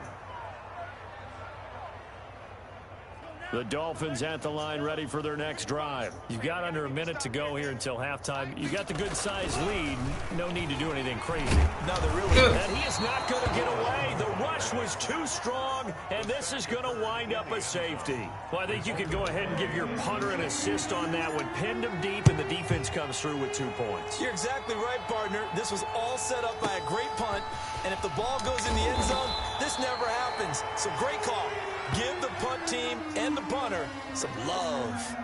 Speaker 2: The Dolphins at the line ready for their next drive. You've got under a minute to go here until halftime. You got the good-sized lead. No need to do anything crazy.
Speaker 4: No, they're really...
Speaker 2: And he is not going to get away. The rush was too strong, and this is going to wind up a safety. Well, I think you could go ahead and give your punter an assist on that one. Pinned him deep, and the defense comes through with 2 points.
Speaker 4: You're exactly right, partner. This was all set up by a great punt, and if the ball goes in the end zone, this never happens. So great call. Give the punt team and the punter some love.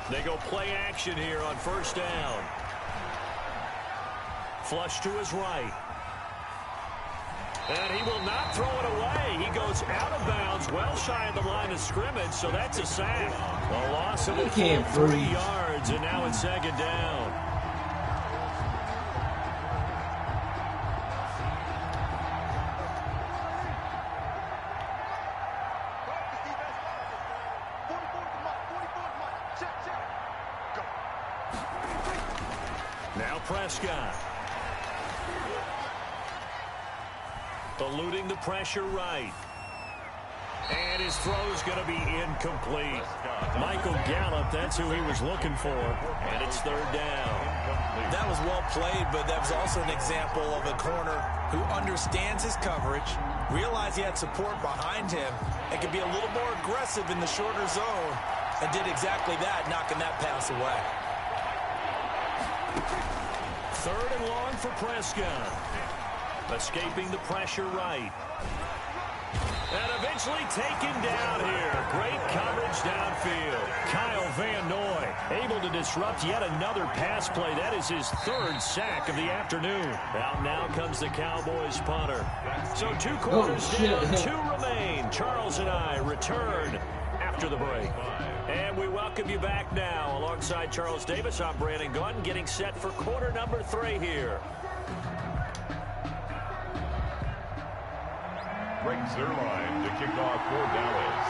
Speaker 2: They go play action here on 1st down. Flush to his right. And he will not throw it away. He goes out of bounds, well shy of the line of scrimmage, so that's a sack. A loss of 3 yards, and now it's 2nd down. Now Prescott. Eluding the pressure right. And his throw's going to be incomplete. Michael Gallup, that's who he was looking for. And it's 3rd down.
Speaker 4: That was well played, but that was also an example of a corner who understands his coverage, realized he had support behind him, and could be a little more aggressive in the shorter zone, and did exactly that, knocking that pass away.
Speaker 2: 3rd and long for Prescott. Escaping the pressure right. And eventually taken down here. Great coverage downfield. Kyle Van Noy able to disrupt yet another pass play. That is his 3rd sack of the afternoon. Out now comes the Cowboys punter. So 2 quarters down, 2 remain. Charles and I return after after the break. And we welcome you back now. Alongside Charles Davis, I'm Brandon Gunn, getting set for quarter number 3 here.
Speaker 1: Greg Zuerlein to kick off for Dallas.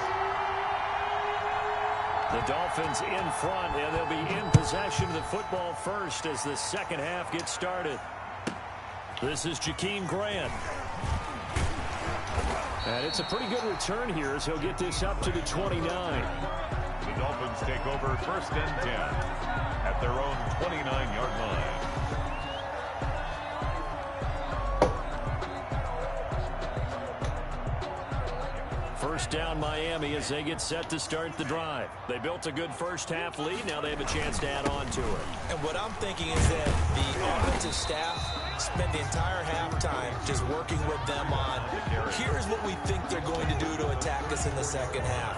Speaker 2: The Dolphins in front, and they'll be in possession of the football first as the second half gets started. This is Jakeem Grant. And it's a pretty good return here as he'll get this up to the 29.
Speaker 1: The Dolphins take over 1st and 10 at their own 29-yard line.
Speaker 2: First down Miami as they get set to start the drive. They built a good first half lead. Now they have a chance to add on to it.
Speaker 4: And what I'm thinking is that the offensive staff spent the entire halftime just working with them on, here's what we think they're going to do to attack us in the second half.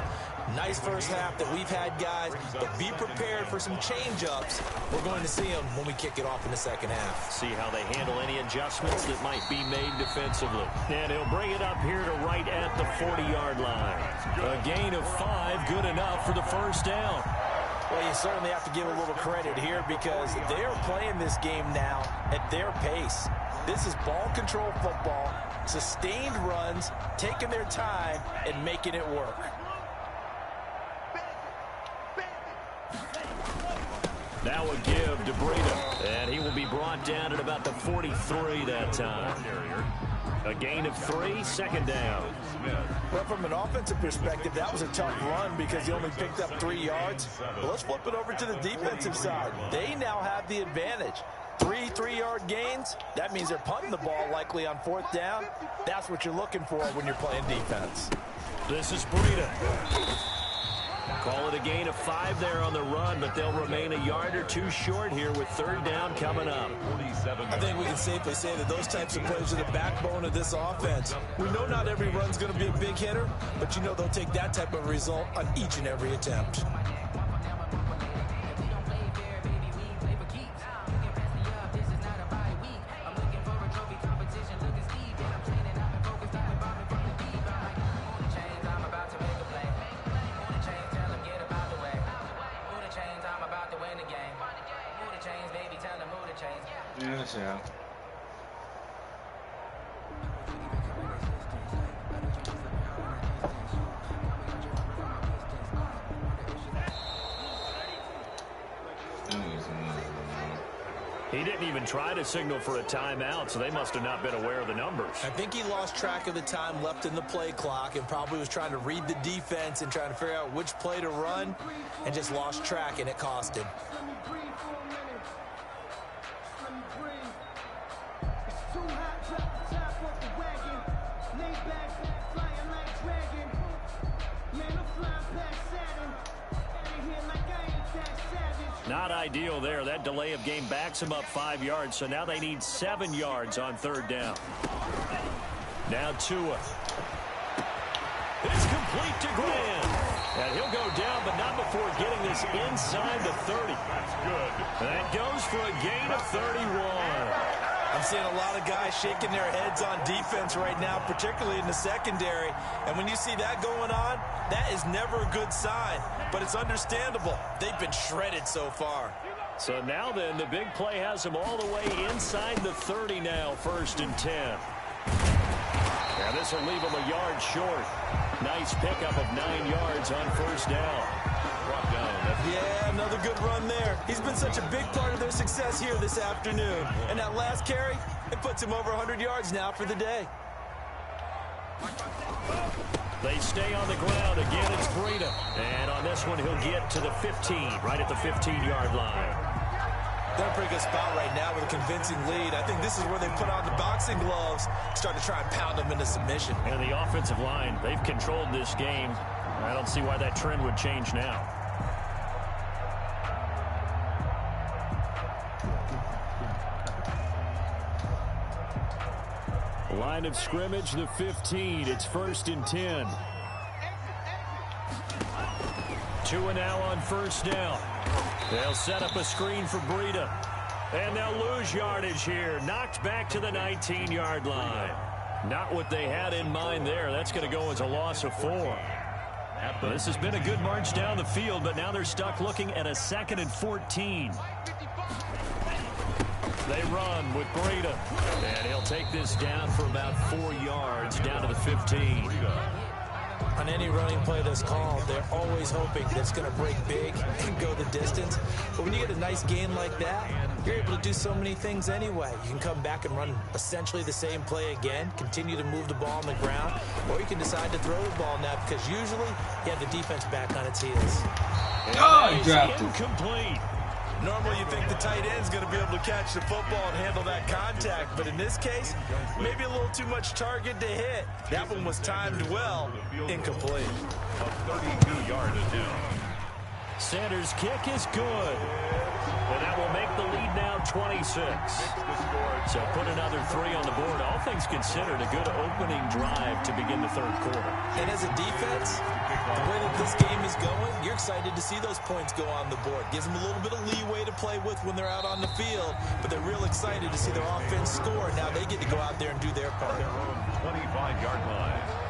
Speaker 4: Nice first half that we've had, guys, but be prepared for some change-ups. We're going to see them when we kick it off in the second half.
Speaker 2: See how they handle any adjustments that might be made defensively. And he'll bring it up here to right at the 40-yard line. A gain of 5, good enough for the first down.
Speaker 4: Well, you certainly have to give a little credit here because they are playing this game now at their pace. This is ball control football, sustained runs, taking their time, and making it work.
Speaker 2: Now a give to Breida, and he will be brought down at about the 43 that time. A gain of 3, second down.
Speaker 4: Well, from an offensive perspective, that was a tough run because he only picked up 3 yards. But let's flip it over to the defensive side. They now have the advantage. 3 3-yard gains, that means they're punting the ball likely on 4th down. That's what you're looking for when you're playing defense.
Speaker 2: This is Breida. Call it a gain of 5 there on the run, but they'll remain a yard or 2 short here with 3rd down coming up.
Speaker 4: I think we can safely say that those types of plays are the backbone of this offense. We know not every run's going to be a big hitter, but you know they'll take that type of result on each and every attempt.
Speaker 3: Yes, yeah.
Speaker 2: He didn't even try to signal for a timeout, so they must have not been aware of the numbers.
Speaker 4: I think he lost track of the time left in the play clock and probably was trying to read the defense and trying to figure out which play to run and just lost track, and it cost him.
Speaker 2: Not ideal there. That delay of game backs them up 5 yards, so now they need 7 yards on 3rd down. Now Tua. It's complete to Grant. And he'll go down, but not before getting this inside the 30.
Speaker 1: That's good.
Speaker 2: That goes for a gain of 31.
Speaker 4: I'm seeing a lot of guys shaking their heads on defense right now, particularly in the secondary. And when you see that going on, that is never a good sign. But it's understandable. They've been shredded so far.
Speaker 2: So now then, the big play has them all the way inside the 30 now, 1st and 10. Yeah, this will leave them a yard short. Nice pickup of 9 yards on 1st down.
Speaker 1: Brought down.
Speaker 4: Yeah, another good run there. He's been such a big part of their success here this afternoon. And that last carry, it puts him over 100 yards now for the day.
Speaker 2: They stay on the ground. Again, it's Breida. And on this one, he'll get to the 15, right at the 15-yard line.
Speaker 4: They're in a pretty good spot right now with a convincing lead. I think this is where they put on the boxing gloves, start to try and pound them into submission.
Speaker 2: And the offensive line, they've controlled this game. I don't see why that trend would change now. Line of scrimmage, the 15. It's 1st and 10. Tua now on 1st down. They'll set up a screen for Breida. And they'll lose yardage here. Knocked back to the 19-yard line. Not what they had in mind there. That's going to go as a loss of 4. Well, this has been a good march down the field, but now they're stuck looking at a 2nd and 14. They run with Breida, and he'll take this down for about 4 yards down to the 15.
Speaker 4: On any running play that's called, they're always hoping that it's going to break big and go the distance. But when you get a nice gain like that, you're able to do so many things anyway. You can come back and run essentially the same play again, continue to move the ball on the ground, or you can decide to throw the ball now because usually you have the defense back on its heels.
Speaker 3: Oh, he dropped it.
Speaker 2: Incomplete.
Speaker 4: Normally you think the tight end's going to be able to catch the football and handle that contact, but in this case, maybe a little too much target to hit. That one was timed well, incomplete.
Speaker 1: A 32-yard attempt.
Speaker 2: Sanders' kick is good. And that will make the lead now 26. So put another 3 on the board. All things considered, a good opening drive to begin the third quarter.
Speaker 4: And as a defense, the way that this game is going, you're excited to see those points go on the board. Gives them a little bit of leeway to play with when they're out on the field, but they're real excited to see their offense score. Now they get to go out there and do their part.
Speaker 1: Their own 25-yard line.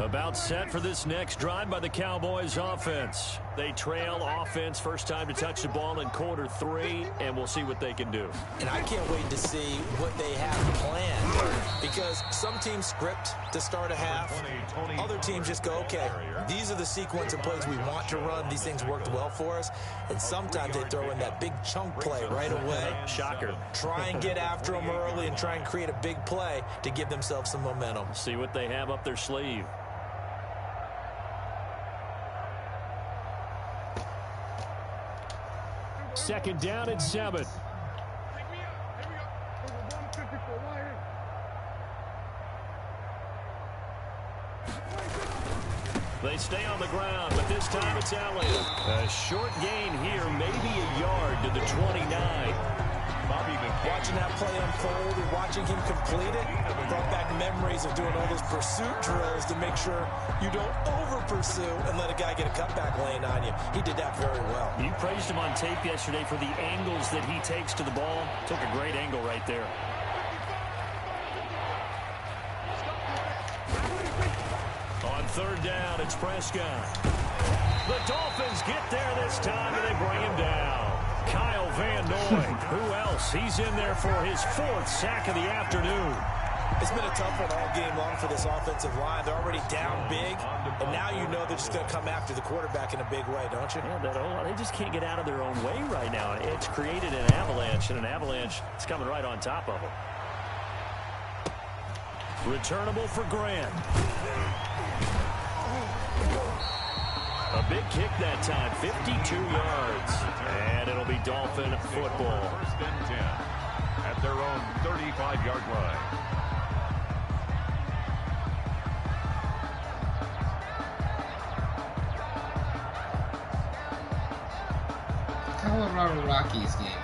Speaker 2: About set for this next drive by the Cowboys offense. They trail offense, first time to touch the ball in quarter 3, and we'll see what they can do.
Speaker 4: And I can't wait to see what they have planned, because some teams script to start a half. Other teams just go, okay, these are the sequence of plays we want to run. These things worked well for us. And sometimes they throw in that big chunk play right away.
Speaker 2: Shocker.
Speaker 4: Try and get after them early and try and create a big play to give themselves some momentum.
Speaker 2: See what they have up their sleeve. Second down and 7. They stay on the ground, but this time it's Elliott. A short gain here, maybe a yard to the 29.
Speaker 4: Watching that play unfold and watching him complete it brought back memories of doing all those pursuit drills to make sure you don't over-pursue and let a guy get a cutback lane on you. He did that very well.
Speaker 2: You praised him on tape yesterday for the angles that he takes to the ball. Took a great angle right there. On third down, it's Prescott. The Dolphins get there this time, and they bring him down. Kyle Van Noy. Who else? He's in there for his 4th sack of the afternoon.
Speaker 4: It's been a tough one all game long for this offensive line. They're already down big, and now you know they're just going to come after the quarterback in a big way, don't you?
Speaker 2: Yeah, they just can't get out of their own way right now. It's created an avalanche, and an avalanche is coming right on top of them. Returnable for Grant. A big kick that time, 52 yards. And it'll be Dolphin football.
Speaker 1: First and 10 at their own 35-yard line.
Speaker 3: Colorado Rockies game.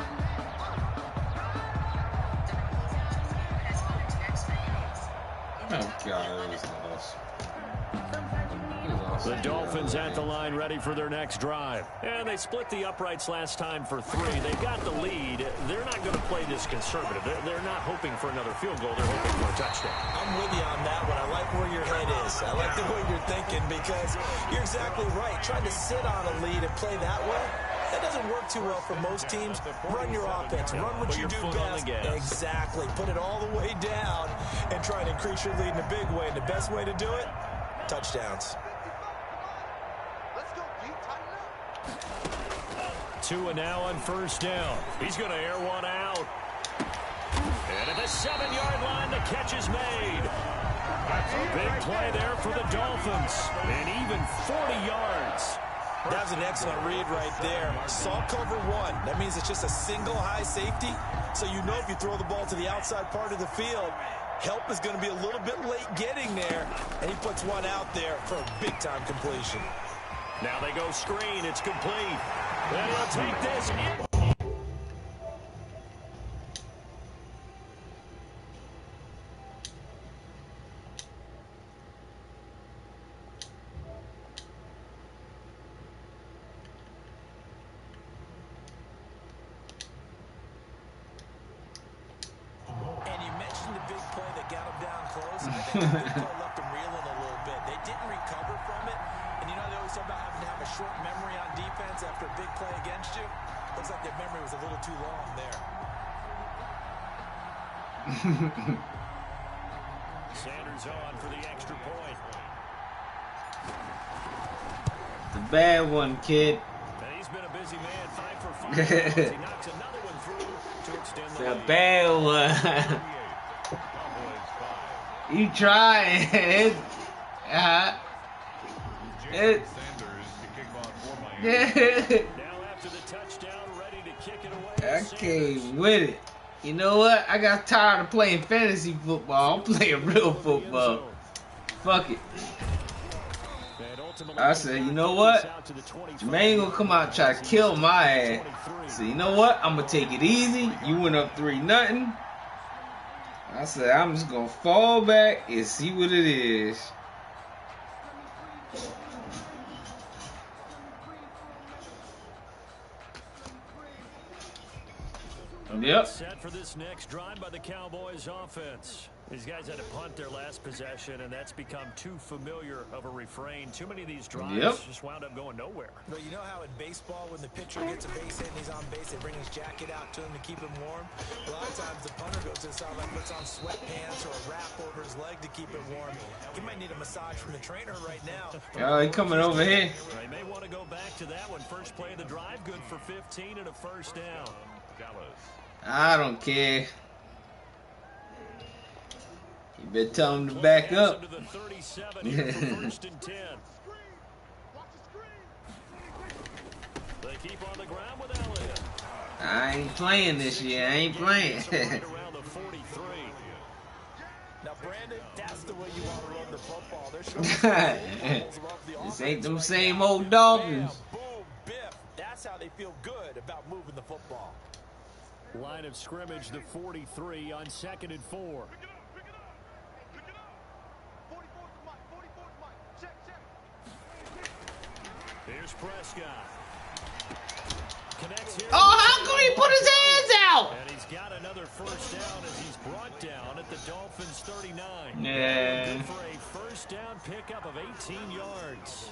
Speaker 3: Oh, God, it was close.
Speaker 2: The Dolphins at the line ready for their next drive. And they split the uprights last time for 3. They've got the lead. They're not going to play this conservative. They're not hoping for another field goal. They're hoping for a touchdown.
Speaker 4: I'm with you on that one. I like where your head is. I like the way you're thinking because you're exactly right. Trying to sit on a lead and play that way, that doesn't work too well for most teams. Run your offense. Run what you do best. Exactly. Put it all the way down and try and increase your lead in a big way. And the best way to do it, touchdowns.
Speaker 2: Tua now on first down. He's going to air one out. And at the 7-yard line, the catch is made. A big play there for the Dolphins. And even 40 yards.
Speaker 4: That was an excellent read right there. Saw cover 1. That means it's just a single high safety. So you know if you throw the ball to the outside part of the field, help is going to be a little bit late getting there. And he puts one out there for a big-time completion.
Speaker 2: Now they go screen. It's complete. And he'll take this in.
Speaker 4: left them reeling a little bit. They didn't recover from it. And you know, they always talk about having to have a short memory on defense after a big play against you. Looks like their memory was a little too long there.
Speaker 2: Sanders on for the extra point.
Speaker 3: The bad one, kid.
Speaker 2: And he's been a busy man, 5 for 5. He knocks another one through to extend the
Speaker 3: The
Speaker 2: lead.
Speaker 3: bad one. You trying? It.
Speaker 1: Sanders to kick off for Miami.
Speaker 2: Now after the touchdown, ready to kick it away.
Speaker 3: I came with it. You know what? I got tired of playing fantasy football. I'm playing real football. Fuck it. I said, you know what? Man gonna come out and try to kill my ass. So you know what? I'm gonna take it easy. You went up 3-0. I said, I'm just gonna fall back and see what it is. Yep.
Speaker 2: Set for this next drive by the Cowboys offense. These guys had to punt their last possession, and that's become too familiar of a refrain. Too many of these drives just wound up going nowhere.
Speaker 4: But you know how in baseball, when the pitcher gets a base hit and he's on base, they bring his jacket out to him to keep him warm? A lot of times the punter goes to the sideline, puts on sweatpants or a wrap over his leg to keep it warm. He might need a massage from the trainer right now.
Speaker 3: Oh, he coming over here.
Speaker 2: They may want to go back to that one. First play of the drive, good for 15 and a first down.
Speaker 1: Dallas.
Speaker 3: I don't care. You better tell him to back up.
Speaker 2: To the 37 here for first and 10. They keep on the ground with Elliott.
Speaker 3: I ain't playing this year. I ain't playing.
Speaker 2: Right around the 43.
Speaker 4: Now, Brandon, that's the way you want to run the football. They're
Speaker 3: This ain't them same old Dolphins.
Speaker 4: Boom, biff. That's how they feel good about moving the football.
Speaker 2: Line of scrimmage, the 43 on 2nd and 4. Here's Prescott. Connects here.
Speaker 3: Oh, how come he put his hands out?
Speaker 2: And he's got another first down as he's brought down at the Dolphins 39.
Speaker 3: Yeah.
Speaker 2: Good for a first down pickup of 18 yards.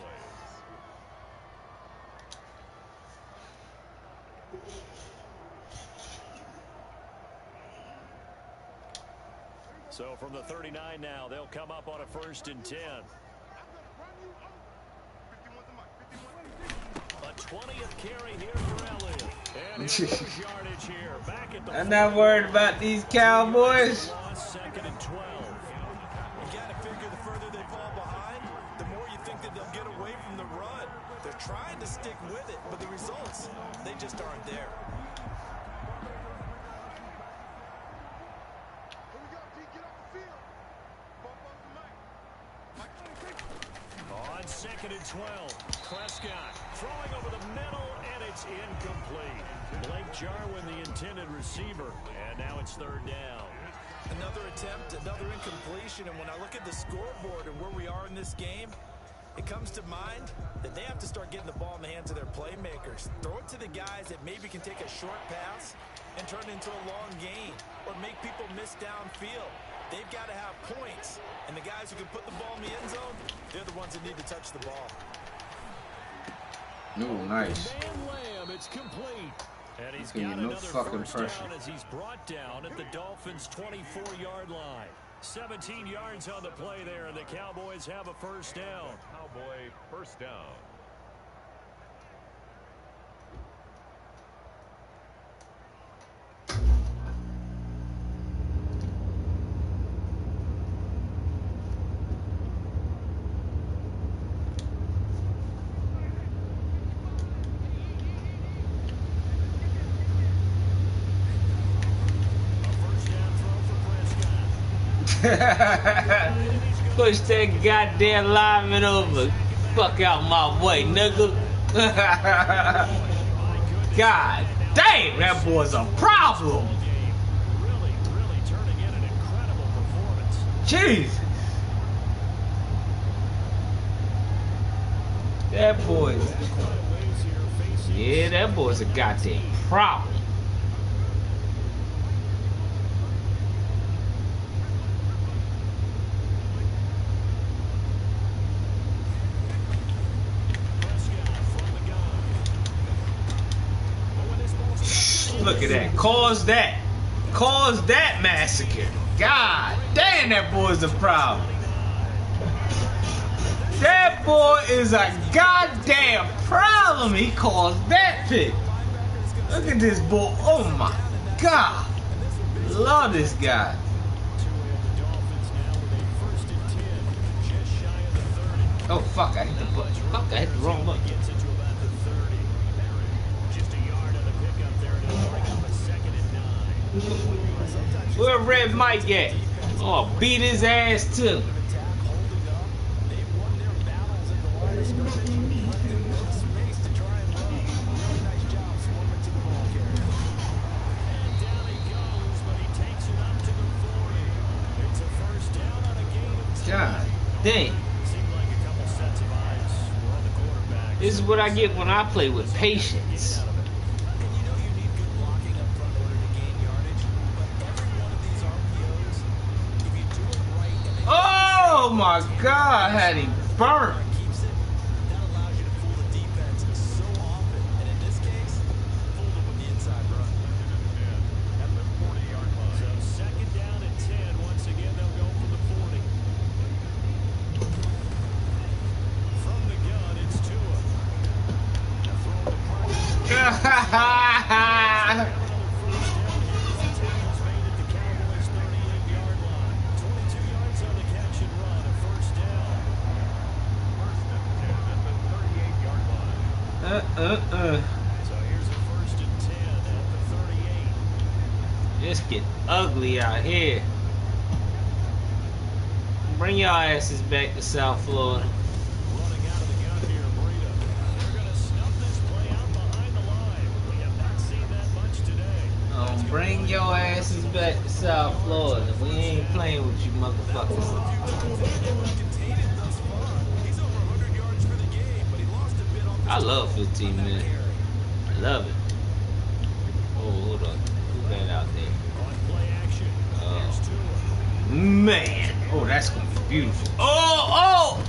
Speaker 2: So from the 39 now, they'll come up on a 1st and 10. A 20th carry here for Elliott. And here's yardage here. Back at the
Speaker 3: I'm not worried about these Cowboys.
Speaker 2: 2nd and 12.
Speaker 4: You got to figure the further they fall behind, the more you think that they'll get away from the run. They're trying to stick with it, but the results, they just aren't there.
Speaker 2: On 2nd and 12, Prescott throwing over the middle, and it's incomplete. Blake Jarwin, the intended receiver, and now it's 3rd down.
Speaker 4: Another attempt, another incompletion, and when I look at the scoreboard and where we are in this game, it comes to mind that they have to start getting the ball in the hands of their playmakers. Throw it to the guys that maybe can take a short pass and turn it into a long gain or make people miss downfield. They've got to have points, and the guys who can put the ball in the end zone, they're the ones that need to touch the ball.
Speaker 3: Ooh, nice.
Speaker 2: Man Lamb, it's complete. And he's
Speaker 3: Give me
Speaker 2: got
Speaker 3: no
Speaker 2: another
Speaker 3: fucking
Speaker 2: first
Speaker 3: pressure.
Speaker 2: down as he's brought down at the Dolphins' 24-yard line. 17 yards on the play there, and the Cowboys have a first down.
Speaker 1: Cowboy first down.
Speaker 3: Push that goddamn lineman over. Fuck out my way, nigga. God damn, that boy's a problem.
Speaker 2: Really turning in an incredible performance.
Speaker 3: Jesus. That boy. Yeah, that boy's a goddamn problem. Look at that. Cause that massacre. God damn, that boy's a problem. That boy is a goddamn problem. He caused that pick. Look at this boy. Oh my God. Love this guy. Oh fuck, I hit the button. Fuck, I hit the wrong button. Where Red Mike at? Oh, beat his ass too. God dang. This is what I get when I play with patience. Oh my God, had him burnt.
Speaker 2: So here's a 1st and 10 at the 38.
Speaker 3: Just get ugly out here. Bring your asses back to South Florida.
Speaker 2: Running out of the gun here, Breida. They're going to snuff this play out behind the line. We have not seen that much today.
Speaker 3: Bring your asses back to South Florida. We ain't playing with you motherfuckers. I love 15 minutes. I love it. Oh, hold on. Who got out there? Man. Oh, that's going to be beautiful. Oh,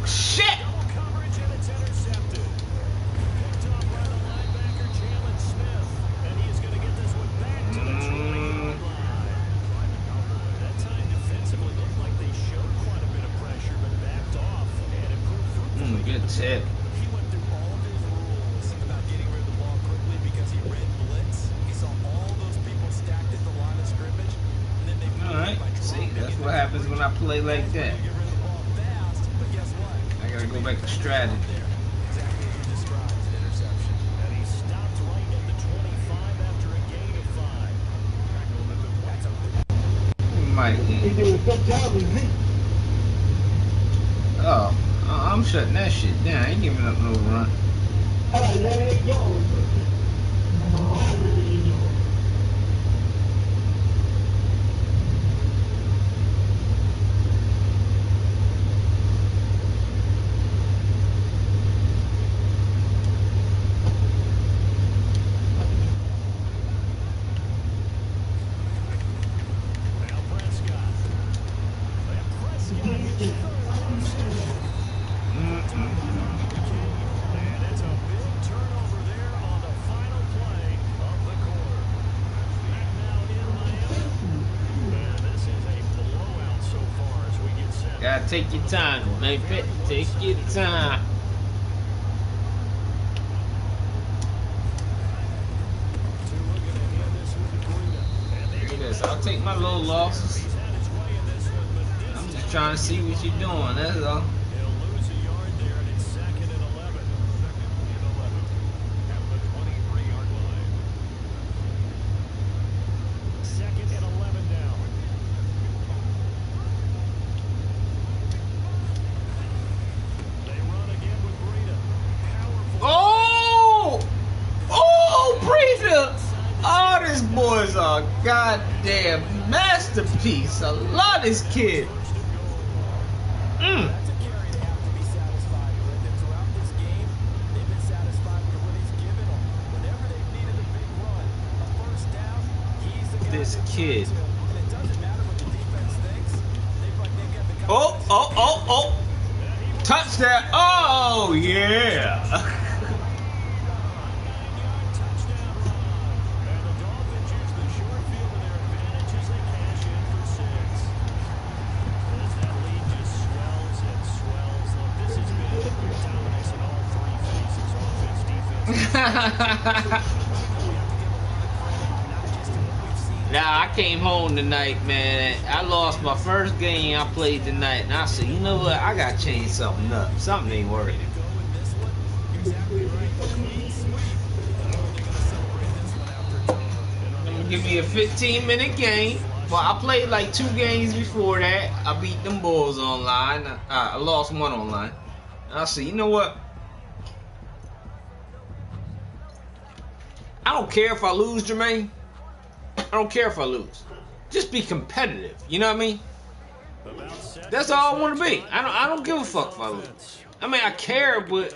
Speaker 3: shit.
Speaker 2: Coverage and it's intercepted. Picked up by the linebacker, Jalen Smith. And he is going to get this one back to the 20-yard line. That time defensively looked like they showed quite a bit of pressure, but backed off and improved.
Speaker 3: Good tip.
Speaker 4: He went through all of his rules about getting rid of the ball quickly because he read blitz. He saw all those people stacked at the line of scrimmage, and then they
Speaker 3: All right. See, that's what happens when I play like that.
Speaker 4: get rid of the ball fast, but guess what?
Speaker 3: I got to go back to strategy.
Speaker 4: Exactly as you described, an interception.
Speaker 2: And he stopped right at the 25 after a gain of 5.
Speaker 3: Mike. Oh, I'm shutting that shit down. I ain't giving up no run.
Speaker 2: Now Prescott. And Prescott gets first. And it's a big turnover there on the final play of the quarter. Back now in Miami. And this is a blowout so far as we get set.
Speaker 3: Gotta take your time, baby. Take your time. Look at this. I'll take my little losses. I'm just trying to see what you're doing. That's all.
Speaker 2: He'll lose a yard there, and it's 2nd and 11. 2nd and 11 at the 23-yard line. 2nd and 11 now. They run again with Breida. Powerful.
Speaker 3: Oh, Breida. Oh, this boy's a goddamn masterpiece. I love this kid.
Speaker 4: That's a carry they have to be satisfied with. And throughout this game, they've been satisfied with what he's given them. Whenever they've needed a big run, a first down, he's the guy
Speaker 3: This
Speaker 4: that's
Speaker 3: kid.
Speaker 4: going to. And it doesn't matter what the defense thinks. They've got the
Speaker 3: Oh. Touchdown. Oh, yeah. Nah, I came home tonight, man. I lost my first game I played tonight, and I said, you know what? I gotta change something up. Something ain't working. I'm gonna give me a 15-minute game. Well, I played like 2 games before that. I beat them boys online. I lost one online. And I said, you know what? I don't care if I lose, Jermaine. I don't care if I lose. Just be competitive. You know what I mean? That's all I want to be. I don't give a fuck if I lose. I mean, I care, but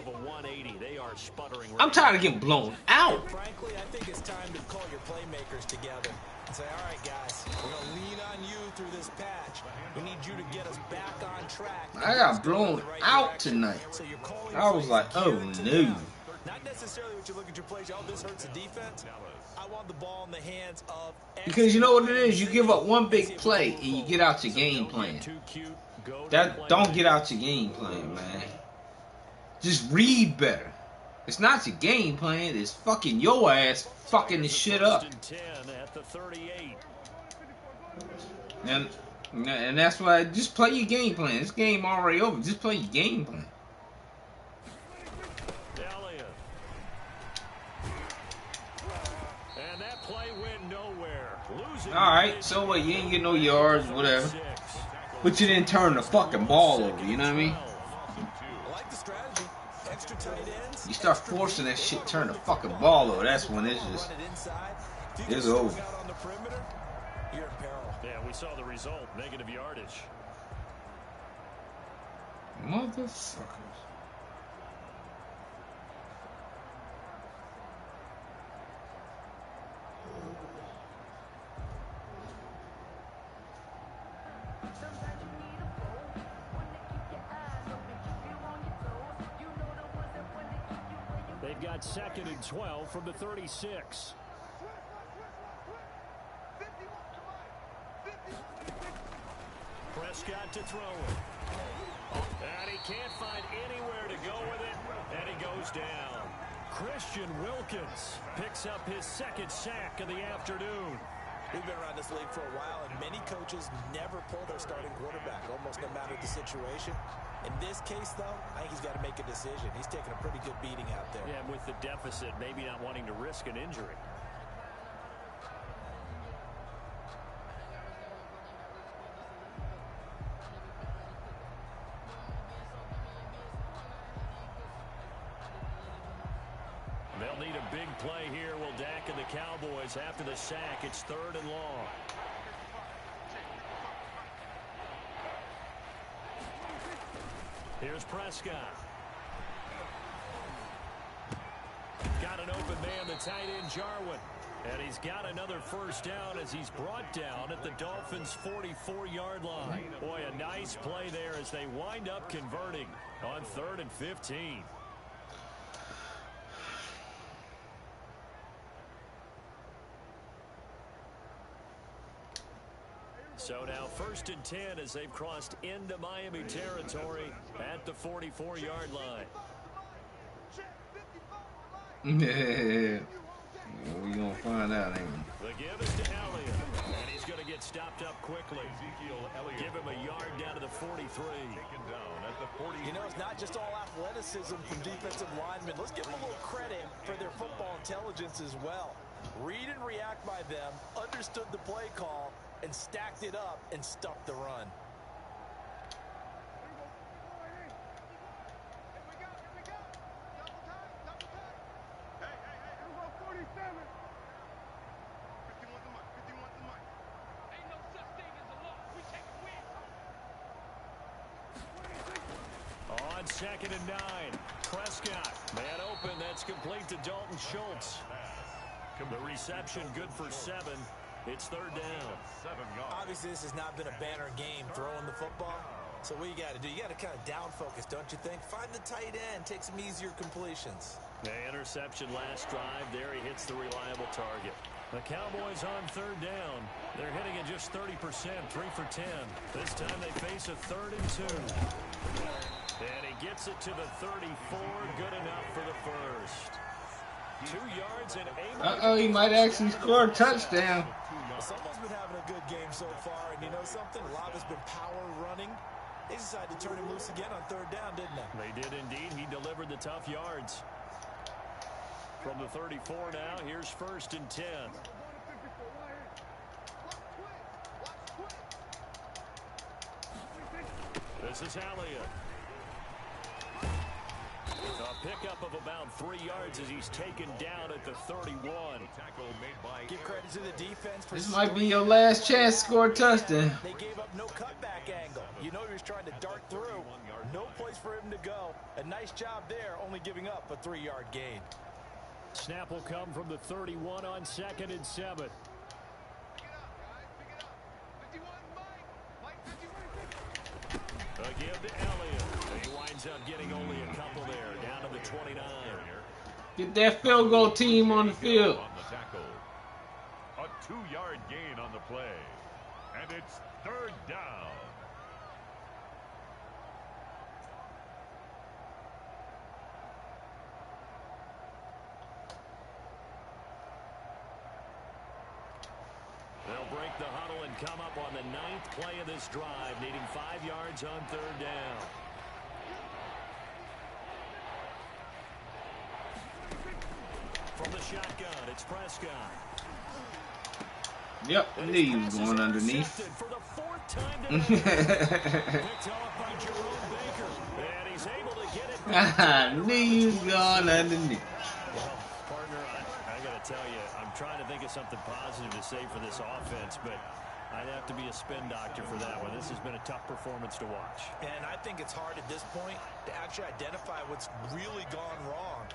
Speaker 3: I'm tired of getting blown out.
Speaker 4: Frankly, I think it's time to call your playmakers together and say, all right, guys, we're going to lean on you through this patch. We need you to get us back on track.
Speaker 3: I got blown out tonight. I was like, oh no.
Speaker 4: Not necessarily what you look at your plays. Oh, this hurts the defense. I want the ball in the hands of.
Speaker 3: Because you know what it is? You give up one big play and you get out your game plan. Don't get out your game plan, man. Just read better. It's not your game plan. It's fucking your ass fucking this shit up. And that's why just play your game plan. This game already over. Just play your game plan. Alright, so what? You ain't get no yards, whatever. But you didn't turn the fucking ball over, you know what I mean? You start forcing that shit, turn the fucking ball over. That's when it's just, it's over.
Speaker 2: Yeah, we saw the result, negative yardage.
Speaker 3: Motherfuckers.
Speaker 2: They've got 2nd and 12 from the 36. Prescott to throw it. And he can't find anywhere to go with it. And he goes down. Christian Wilkins picks up his 2nd sack of the afternoon.
Speaker 4: We've been around this league for a while, and many coaches never pull their starting quarterback, almost no matter the situation. In this case, though, I think he's got to make a decision. He's taking a pretty good beating out there.
Speaker 2: Yeah, with the deficit, maybe not wanting to risk an injury. They'll need a big play here. Will Dak and the Cowboys after the sack. It's 3rd and long. Here's Prescott. Got an open man, the tight end, Jarwin. And he's got another first down as he's brought down at the Dolphins' 44-yard line. Boy, a nice play there as they wind up converting on 3rd and 15. So now 1st and 10 as they've crossed into Miami territory at the 44-yard line.
Speaker 3: Yeah. We're going to find out, ain't we?
Speaker 2: The give is to Elliott, and he's going to get stopped up quickly. Give him a yard down to the 43.
Speaker 4: You know, it's not just all athleticism from defensive linemen. Let's give them a little credit for their football intelligence as well. Read and react by them, understood the play call, and stacked it up and stuffed the run.
Speaker 2: On 2nd and 9, Prescott, man open, that's complete to Dalton Schultz. The reception good for 7. It's 3rd down.
Speaker 4: Obviously, this has not been a banner game throwing the football. So what you got to do, you got to kind of down focus, don't you think? Find the tight end, take some easier completions.
Speaker 2: The interception last drive. There he hits the reliable target. The Cowboys on 3rd down. They're hitting at just 30%, 3 for 10. This time they face a 3rd and 2. And he gets it to the 34. Good enough for the first. 2 yards and 8.
Speaker 3: Uh-oh, he might actually score a touchdown.
Speaker 4: Someone's been having a good game so far, and you know something? A lot has been power running. They decided to turn him loose again on 3rd down, didn't they?
Speaker 2: They did indeed. He delivered the tough yards. From the 34 now, here's 1st and 10. This is Elliott. A pickup of about 3 yards as he's taken down at the 31.
Speaker 4: Give credit to the defense. For
Speaker 3: This might be your last chance to score a touchdown.
Speaker 4: They gave up no cutback angle. You know he was trying to dart through. No place for him to go. A nice job there, only giving up a 3-yard gain.
Speaker 2: Snap will come from the 31 on 2nd and 7. A give to Elliott. He winds up getting only a couple there, down to the 29.
Speaker 3: Get that field goal team on the field.
Speaker 1: A 2-yard gain on the play. And it's 3rd down.
Speaker 2: They'll break the huddle and come up on the 9th play of this drive, needing 5 yards on 3rd down. From the shotgun, it's Prescott.
Speaker 3: Yep, I knew he was going underneath.
Speaker 2: For the 4th time tonight. Picked off by Jerome Baker. And he's able to get it back.
Speaker 3: I knew he was going underneath.
Speaker 2: Well, partner, I got to tell you, I'm trying to think of something positive to say for this offense, but I'd have to be a spin doctor for that one. This has been a tough performance to watch.
Speaker 4: And I think it's hard at this point to actually identify what's really gone wrong.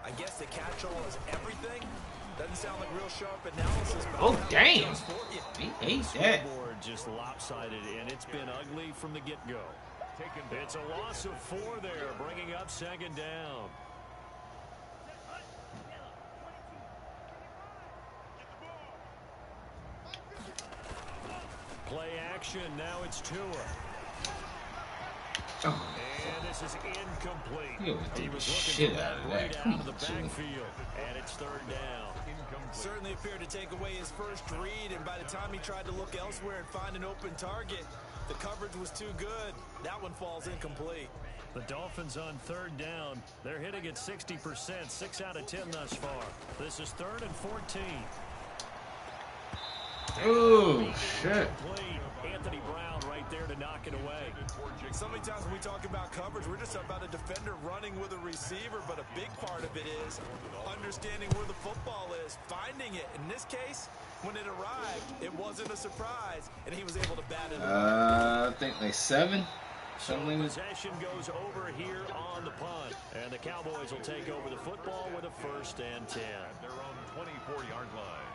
Speaker 4: I guess the catch-all is everything. Doesn't sound like real sharp analysis. But
Speaker 3: Oh, damn. He ate that.
Speaker 2: Scoreboard just lopsided, and it's been ugly from the get-go. It's a loss of 4 there, bringing up 2nd down. Play action, now it's Tua.
Speaker 3: Oh,
Speaker 2: And this is incomplete.
Speaker 3: he always
Speaker 2: He
Speaker 3: did the
Speaker 2: was
Speaker 3: shit
Speaker 2: looking for
Speaker 3: out of
Speaker 2: right
Speaker 3: that.
Speaker 2: out
Speaker 3: Come
Speaker 2: of
Speaker 3: on,
Speaker 2: the
Speaker 3: Tua.
Speaker 2: backfield, and it's 3rd down.
Speaker 4: certainly appeared to take away his first read, and by the time he tried to look elsewhere and find an open target, the coverage was too good. That one falls incomplete.
Speaker 2: The Dolphins on 3rd down. They're hitting at 60%, 6 out of 10 thus far. This is 3rd and 14.
Speaker 3: Oh, shit.
Speaker 2: Complete. Anthony Brown right there to knock it away.
Speaker 4: So many times when we talk about coverage, we're just about a defender running with a receiver, but a big part of it is understanding where the football is, finding it. In this case, when it arrived, it wasn't a surprise, and he was able to bat it away.
Speaker 3: I think like 7.
Speaker 2: So
Speaker 3: Something.
Speaker 2: possession goes over here on the punt. And the Cowboys will take over the football with a 1st and 10.
Speaker 1: Their own 24-yard line.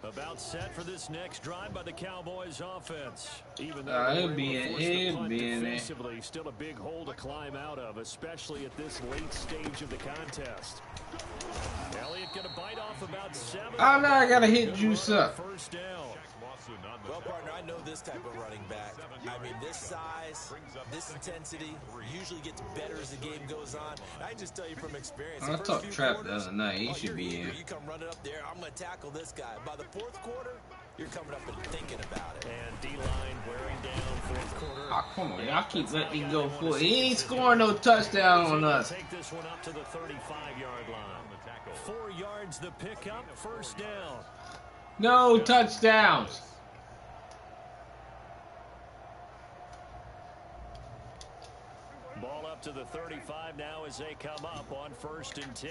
Speaker 2: About set for this next drive by the Cowboys offense. Even though
Speaker 3: It'll
Speaker 2: they were
Speaker 3: be
Speaker 2: able to
Speaker 3: in-
Speaker 2: force the
Speaker 3: it'll
Speaker 2: punt
Speaker 3: be in there.
Speaker 2: defensively, still a big hole to climb out of, especially at this late stage of the contest. Elliott going to bite off about 7.
Speaker 3: Oh, no, I gotta hit
Speaker 2: Good
Speaker 3: juice
Speaker 2: run on
Speaker 3: up.
Speaker 2: 1st down.
Speaker 4: Well, partner, I know this type of running back. I mean, this size, this intensity usually gets better as the game goes on. I just tell you from experience.
Speaker 3: I
Speaker 4: the first
Speaker 3: talked
Speaker 4: few
Speaker 3: trap the
Speaker 4: quarters,
Speaker 3: other night. He
Speaker 4: oh,
Speaker 3: should
Speaker 4: you're
Speaker 3: be
Speaker 4: eager.
Speaker 3: in.
Speaker 4: You come running up there, I'm going to tackle this guy. By the 4th quarter, you're coming up and thinking about it.
Speaker 2: And D-line wearing down 4th quarter.
Speaker 3: Oh, come on, y'all keep letting me go for it. He ain't scoring no touchdown on us.
Speaker 2: Take this one up to the 35-yard line. 4 yards the pickup, 1st down.
Speaker 3: No touchdowns.
Speaker 2: Ball up to the 35 now as they come up on 1st and 10.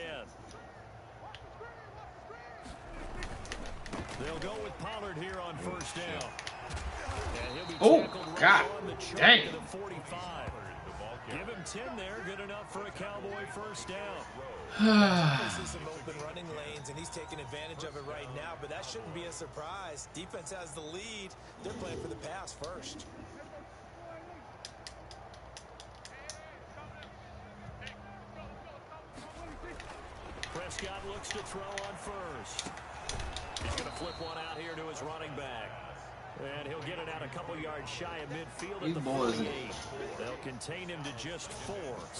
Speaker 2: They'll go with Pollard here on 1st down. And he'll be
Speaker 3: Oh,
Speaker 2: tackled right
Speaker 3: God.
Speaker 2: on the choke
Speaker 3: Dang.
Speaker 2: to the 45. Give him 10 there, good enough for a Cowboy 1st down.
Speaker 4: This is some open running lanes, and he's taking advantage of it right now, but that shouldn't be a surprise. Defense has the lead. They're playing for the pass first.
Speaker 2: Prescott looks to throw on 1st. He's going to flip one out here to his running back. And he'll get it out a couple yards shy of midfield at the 48. They'll contain him to just 4.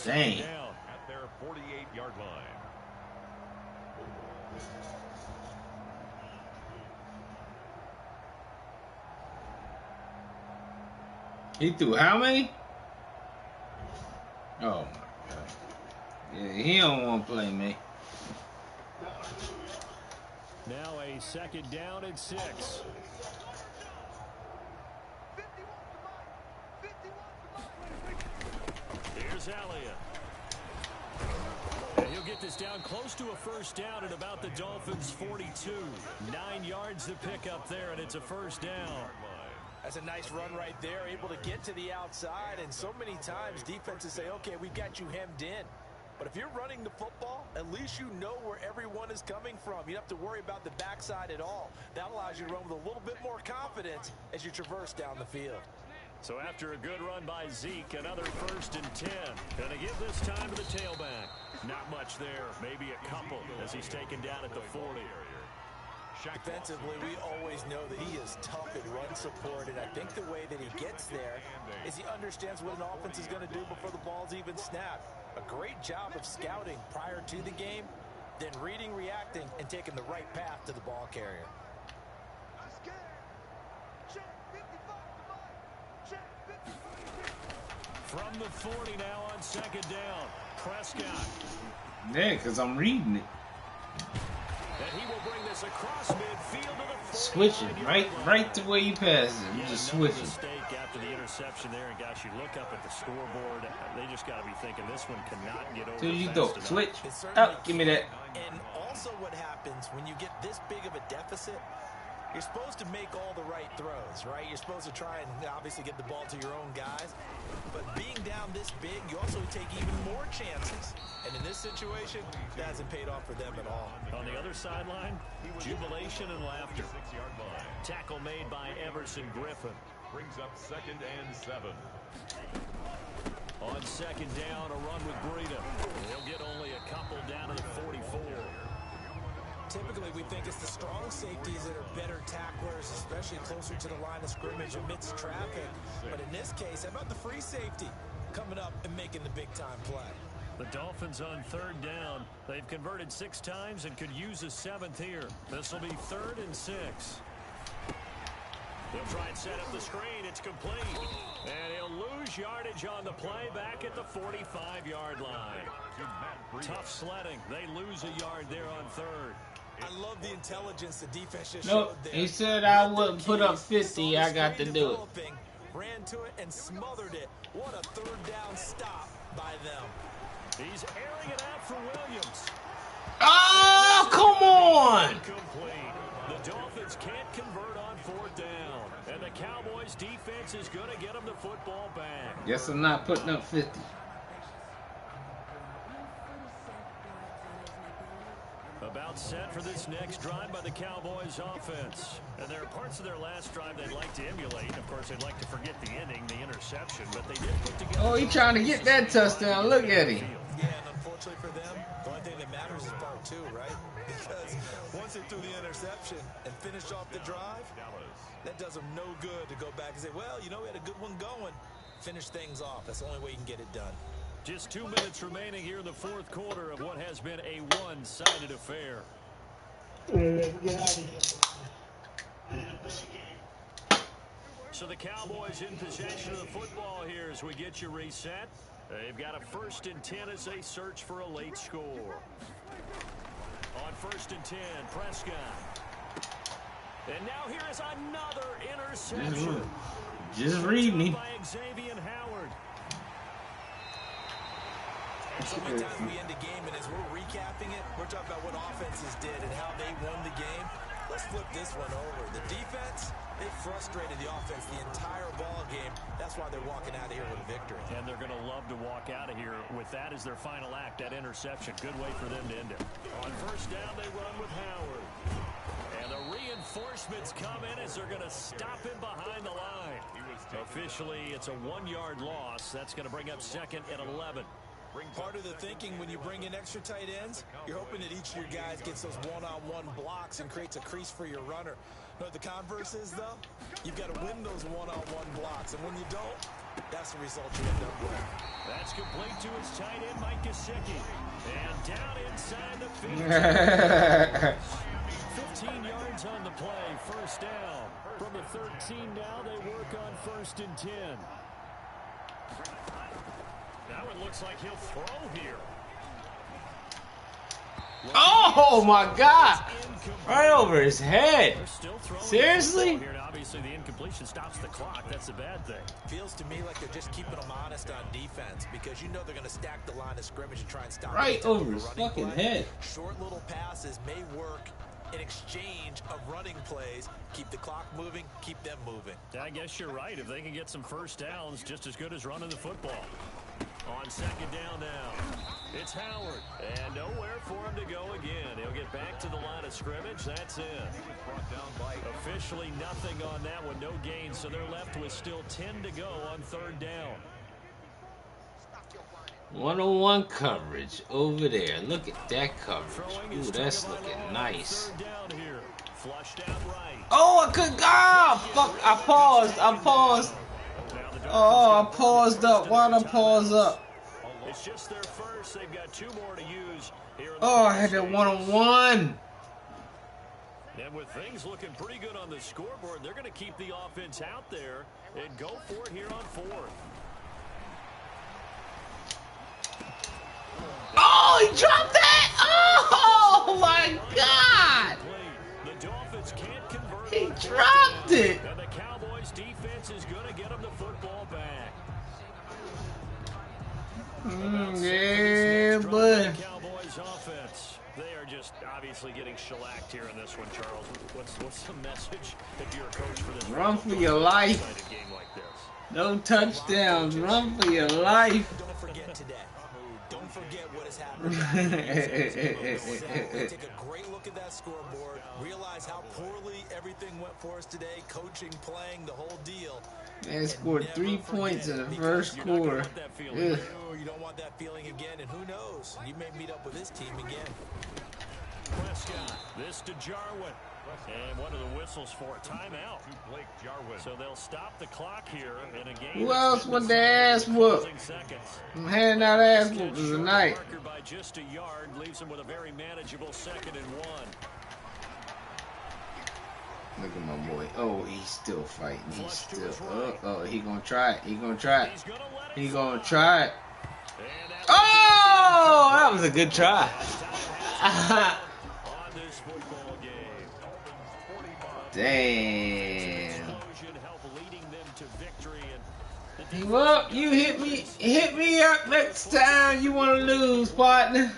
Speaker 3: Dang.
Speaker 2: Down
Speaker 1: at their 48-yard line.
Speaker 3: He threw how many? Oh my God. Yeah, he don't want to play me.
Speaker 2: Now a second down and 6. Here's Elliott. And he'll get this down close to a first down at about the Dolphins' 42. 9 yards to pick up there, and it's a first down.
Speaker 4: That's a nice run right there, able to get to the outside, and so many times defenses say, okay, we've got you hemmed in. But if you're running the football, at least you know where everyone is coming from. You don't have to worry about the backside at all. That allows you to run with a little bit more confidence as you traverse down the field.
Speaker 2: So after a good run by Zeke, another 1st and 10. Gonna give this time to the tailback. Not much there, maybe a couple as he's taken down at the 40.
Speaker 4: Defensively, we always know that he is tough in run support, and I think the way that he gets there is he understands what an offense is going to do before the ball's even snapped. A great job of scouting prior to the game, then reading, reacting, and taking the right path to the ball carrier.
Speaker 2: From the 40 now on second down, Prescott.
Speaker 3: Yeah, because I'm reading it.
Speaker 2: And he will bring this across midfield to the 40.
Speaker 3: Switching right to where you pass it. You just switching.
Speaker 2: Mistake after the interception there, and guys, you look up at the scoreboard. They just got to be thinking this one cannot get over.
Speaker 3: So you
Speaker 2: fast
Speaker 3: go
Speaker 2: enough.
Speaker 3: switch up. Give me that.
Speaker 4: And also what happens when you get this big of a deficit, you're supposed to make all the right throws, right? You're supposed to try and obviously get the ball to your own guys. But being down this big, you also take even more chances. And in this situation, that hasn't paid off for them at all.
Speaker 2: On the other sideline, jubilation and laughter. Tackle made by Everson Griffin.
Speaker 1: Brings up 2nd and 7.
Speaker 2: On second down, a run with Breida. He'll get only a couple down to the 44.
Speaker 4: Typically, we think it's the strong safeties that are better tacklers, especially closer to the line of scrimmage amidst traffic. But in this case, how about the free safety coming up and making the big-time play?
Speaker 2: The Dolphins on 3rd down. They've converted 6 times and could use a 7th here. This will be 3rd and 6. They'll try and set up the screen. It's complete. And he'll lose yardage on the play back at the 45-yard line. Tough sledding. They lose a yard there on 3rd.
Speaker 4: I love the intelligence the defense just
Speaker 3: Nope.
Speaker 4: showed there.
Speaker 3: He said I wouldn't put up 50. I got to do it.
Speaker 4: Ran to it and smothered it. What a 3rd down stop by them.
Speaker 2: He's airing it out for Williams.
Speaker 3: Oh, come on!
Speaker 2: Complete. The Dolphins can't convert on 4th down. And the Cowboys defense is going to get them the football back.
Speaker 3: Guess I'm not putting up 50.
Speaker 2: About set for this next drive by the Cowboys offense. And there are parts of their last drive they'd like to emulate. Of course, they'd like to forget the inning, the interception, but they did put together...
Speaker 3: Oh, he trying to get that touchdown. Look at him.
Speaker 4: Yeah, and unfortunately for them, the only thing that matters is part 2, right? Because once they threw the interception and finished off the drive, that does them no good to go back and say, well, you know, we had a good one going. Finish things off. That's the only way you can get it done.
Speaker 2: Just 2 minutes remaining here in the 4th quarter of what has been a one-sided affair. So the Cowboys in possession of the football here as we get you reset. They've got a 1st and 10 as they search for a late score. On 1st and 10, Prescott. And now here is another interception.
Speaker 3: Just read me.
Speaker 2: By Xavier Howard.
Speaker 4: So many times we end a game, and as we're recapping it, we're talking about what offenses did and how they won the game. Let's flip this one over. The defense, they frustrated the offense the entire ball game. That's why they're walking out of here with a victory.
Speaker 2: And they're going to love to walk out of here with that as their final act, that interception. Good way for them to end it. On 1st down, they run with Howard. And the reinforcements come in as they're going to stop him behind the line. Officially, it's a 1-yard loss. That's going to bring up 2nd and 11.
Speaker 4: Part of the thinking when you bring in extra tight ends, you're hoping that each of your guys gets those one-on-one blocks and creates a crease for your runner. You know what the converse is, though? You've got to win those one-on-one blocks, and when you don't, that's the result you end up with.
Speaker 2: That's complete to his tight end, Mike Gesicki. And down inside the 15 yards on the play, first down. From the 13 now, they work on 1st and 10. Now it looks like he'll throw here.
Speaker 3: Oh my God! Right over his head. Seriously?
Speaker 2: Here, obviously, the incompletion stops the clock. That's a bad thing.
Speaker 4: Feels to me like they're just keeping them honest on defense because you know they're going to stack the line of scrimmage and try and stop
Speaker 3: right over his fucking head.
Speaker 4: Short little passes may work in exchange of running plays. Keep the clock moving, keep them moving.
Speaker 2: I guess you're right. If they can get some first downs, just as good as running the football. On 2nd down now, it's Howard. And nowhere for him to go again. He'll get back to the line of scrimmage. That's it. Officially nothing on that one. No gain. So they're left with still 10 to go on 3rd down.
Speaker 3: 1-on-1 coverage over there. Look at that coverage. Ooh, that's looking nice. Oh, I could go. Fuck, I paused. Oh, I paused up. Why'd I pause up?
Speaker 2: It's just their first. They've got 2 more to use here.
Speaker 3: Oh, I had that 1-on-1.
Speaker 2: And with things looking pretty good on the scoreboard, they're going to keep the offense out there and go for it here on 4th.
Speaker 3: Oh, he dropped that! Oh my God!
Speaker 2: The Dolphins can't convert.
Speaker 3: He dropped it.
Speaker 2: And the Cowboys defense is going to get them the football back.
Speaker 3: Yeah, but
Speaker 2: Cowboys offense. They are just obviously getting shellacked here in this one, Charles. What's the message if you're a coach for this?
Speaker 3: Run for your life.
Speaker 2: Game like this.
Speaker 3: No touchdowns. Run for your life.
Speaker 4: Don't forget today. Don't forget what has happened. Take a great look at that scoreboard. Realize how poorly everything went for us today. Coaching, playing, the whole deal.
Speaker 3: Man scored 3 points in the first quarter.
Speaker 4: You don't want that feeling again, and who knows? You may meet up with this team again.
Speaker 2: Prescott, this to Jarwin. And one of the whistles for a timeout. So they'll stop the clock here in a game.
Speaker 3: Who else want the ass whoop? I'm handing out ass whoopers tonight.
Speaker 2: By just a yard leaves them with a very manageable 2nd and 1.
Speaker 3: Look at my boy. Oh, he's still fighting. He's still. Oh, he gonna try it. He gonna try it. He gonna try it. Oh, that was a good try. Damn. Well, you hit me up next time you want to lose, partner.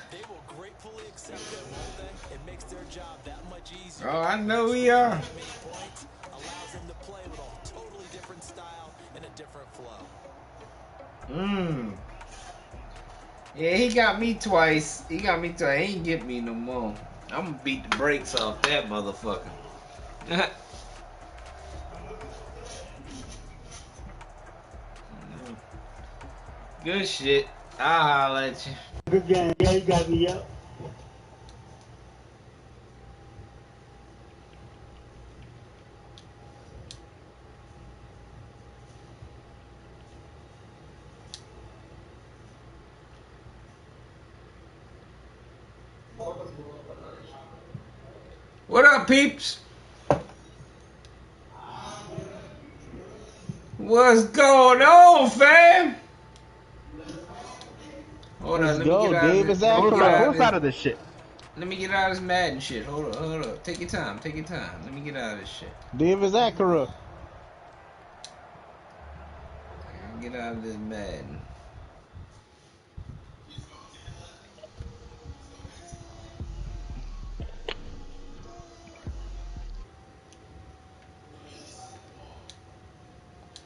Speaker 3: Oh, I know we are. Yeah, he got me twice. He ain't get me no more. I'm gonna beat the brakes off that motherfucker. Good shit. I'll holler at you.
Speaker 8: Good game. Yeah, you got me up.
Speaker 3: What up, peeps? What's going on, fam? Hold on, let me get out
Speaker 8: Dave is out of this shit.
Speaker 3: Let me get out of this Madden shit. Hold up. Take your time. Let me get out of this shit.
Speaker 8: Dave is Acura.
Speaker 3: Get out of this Madden.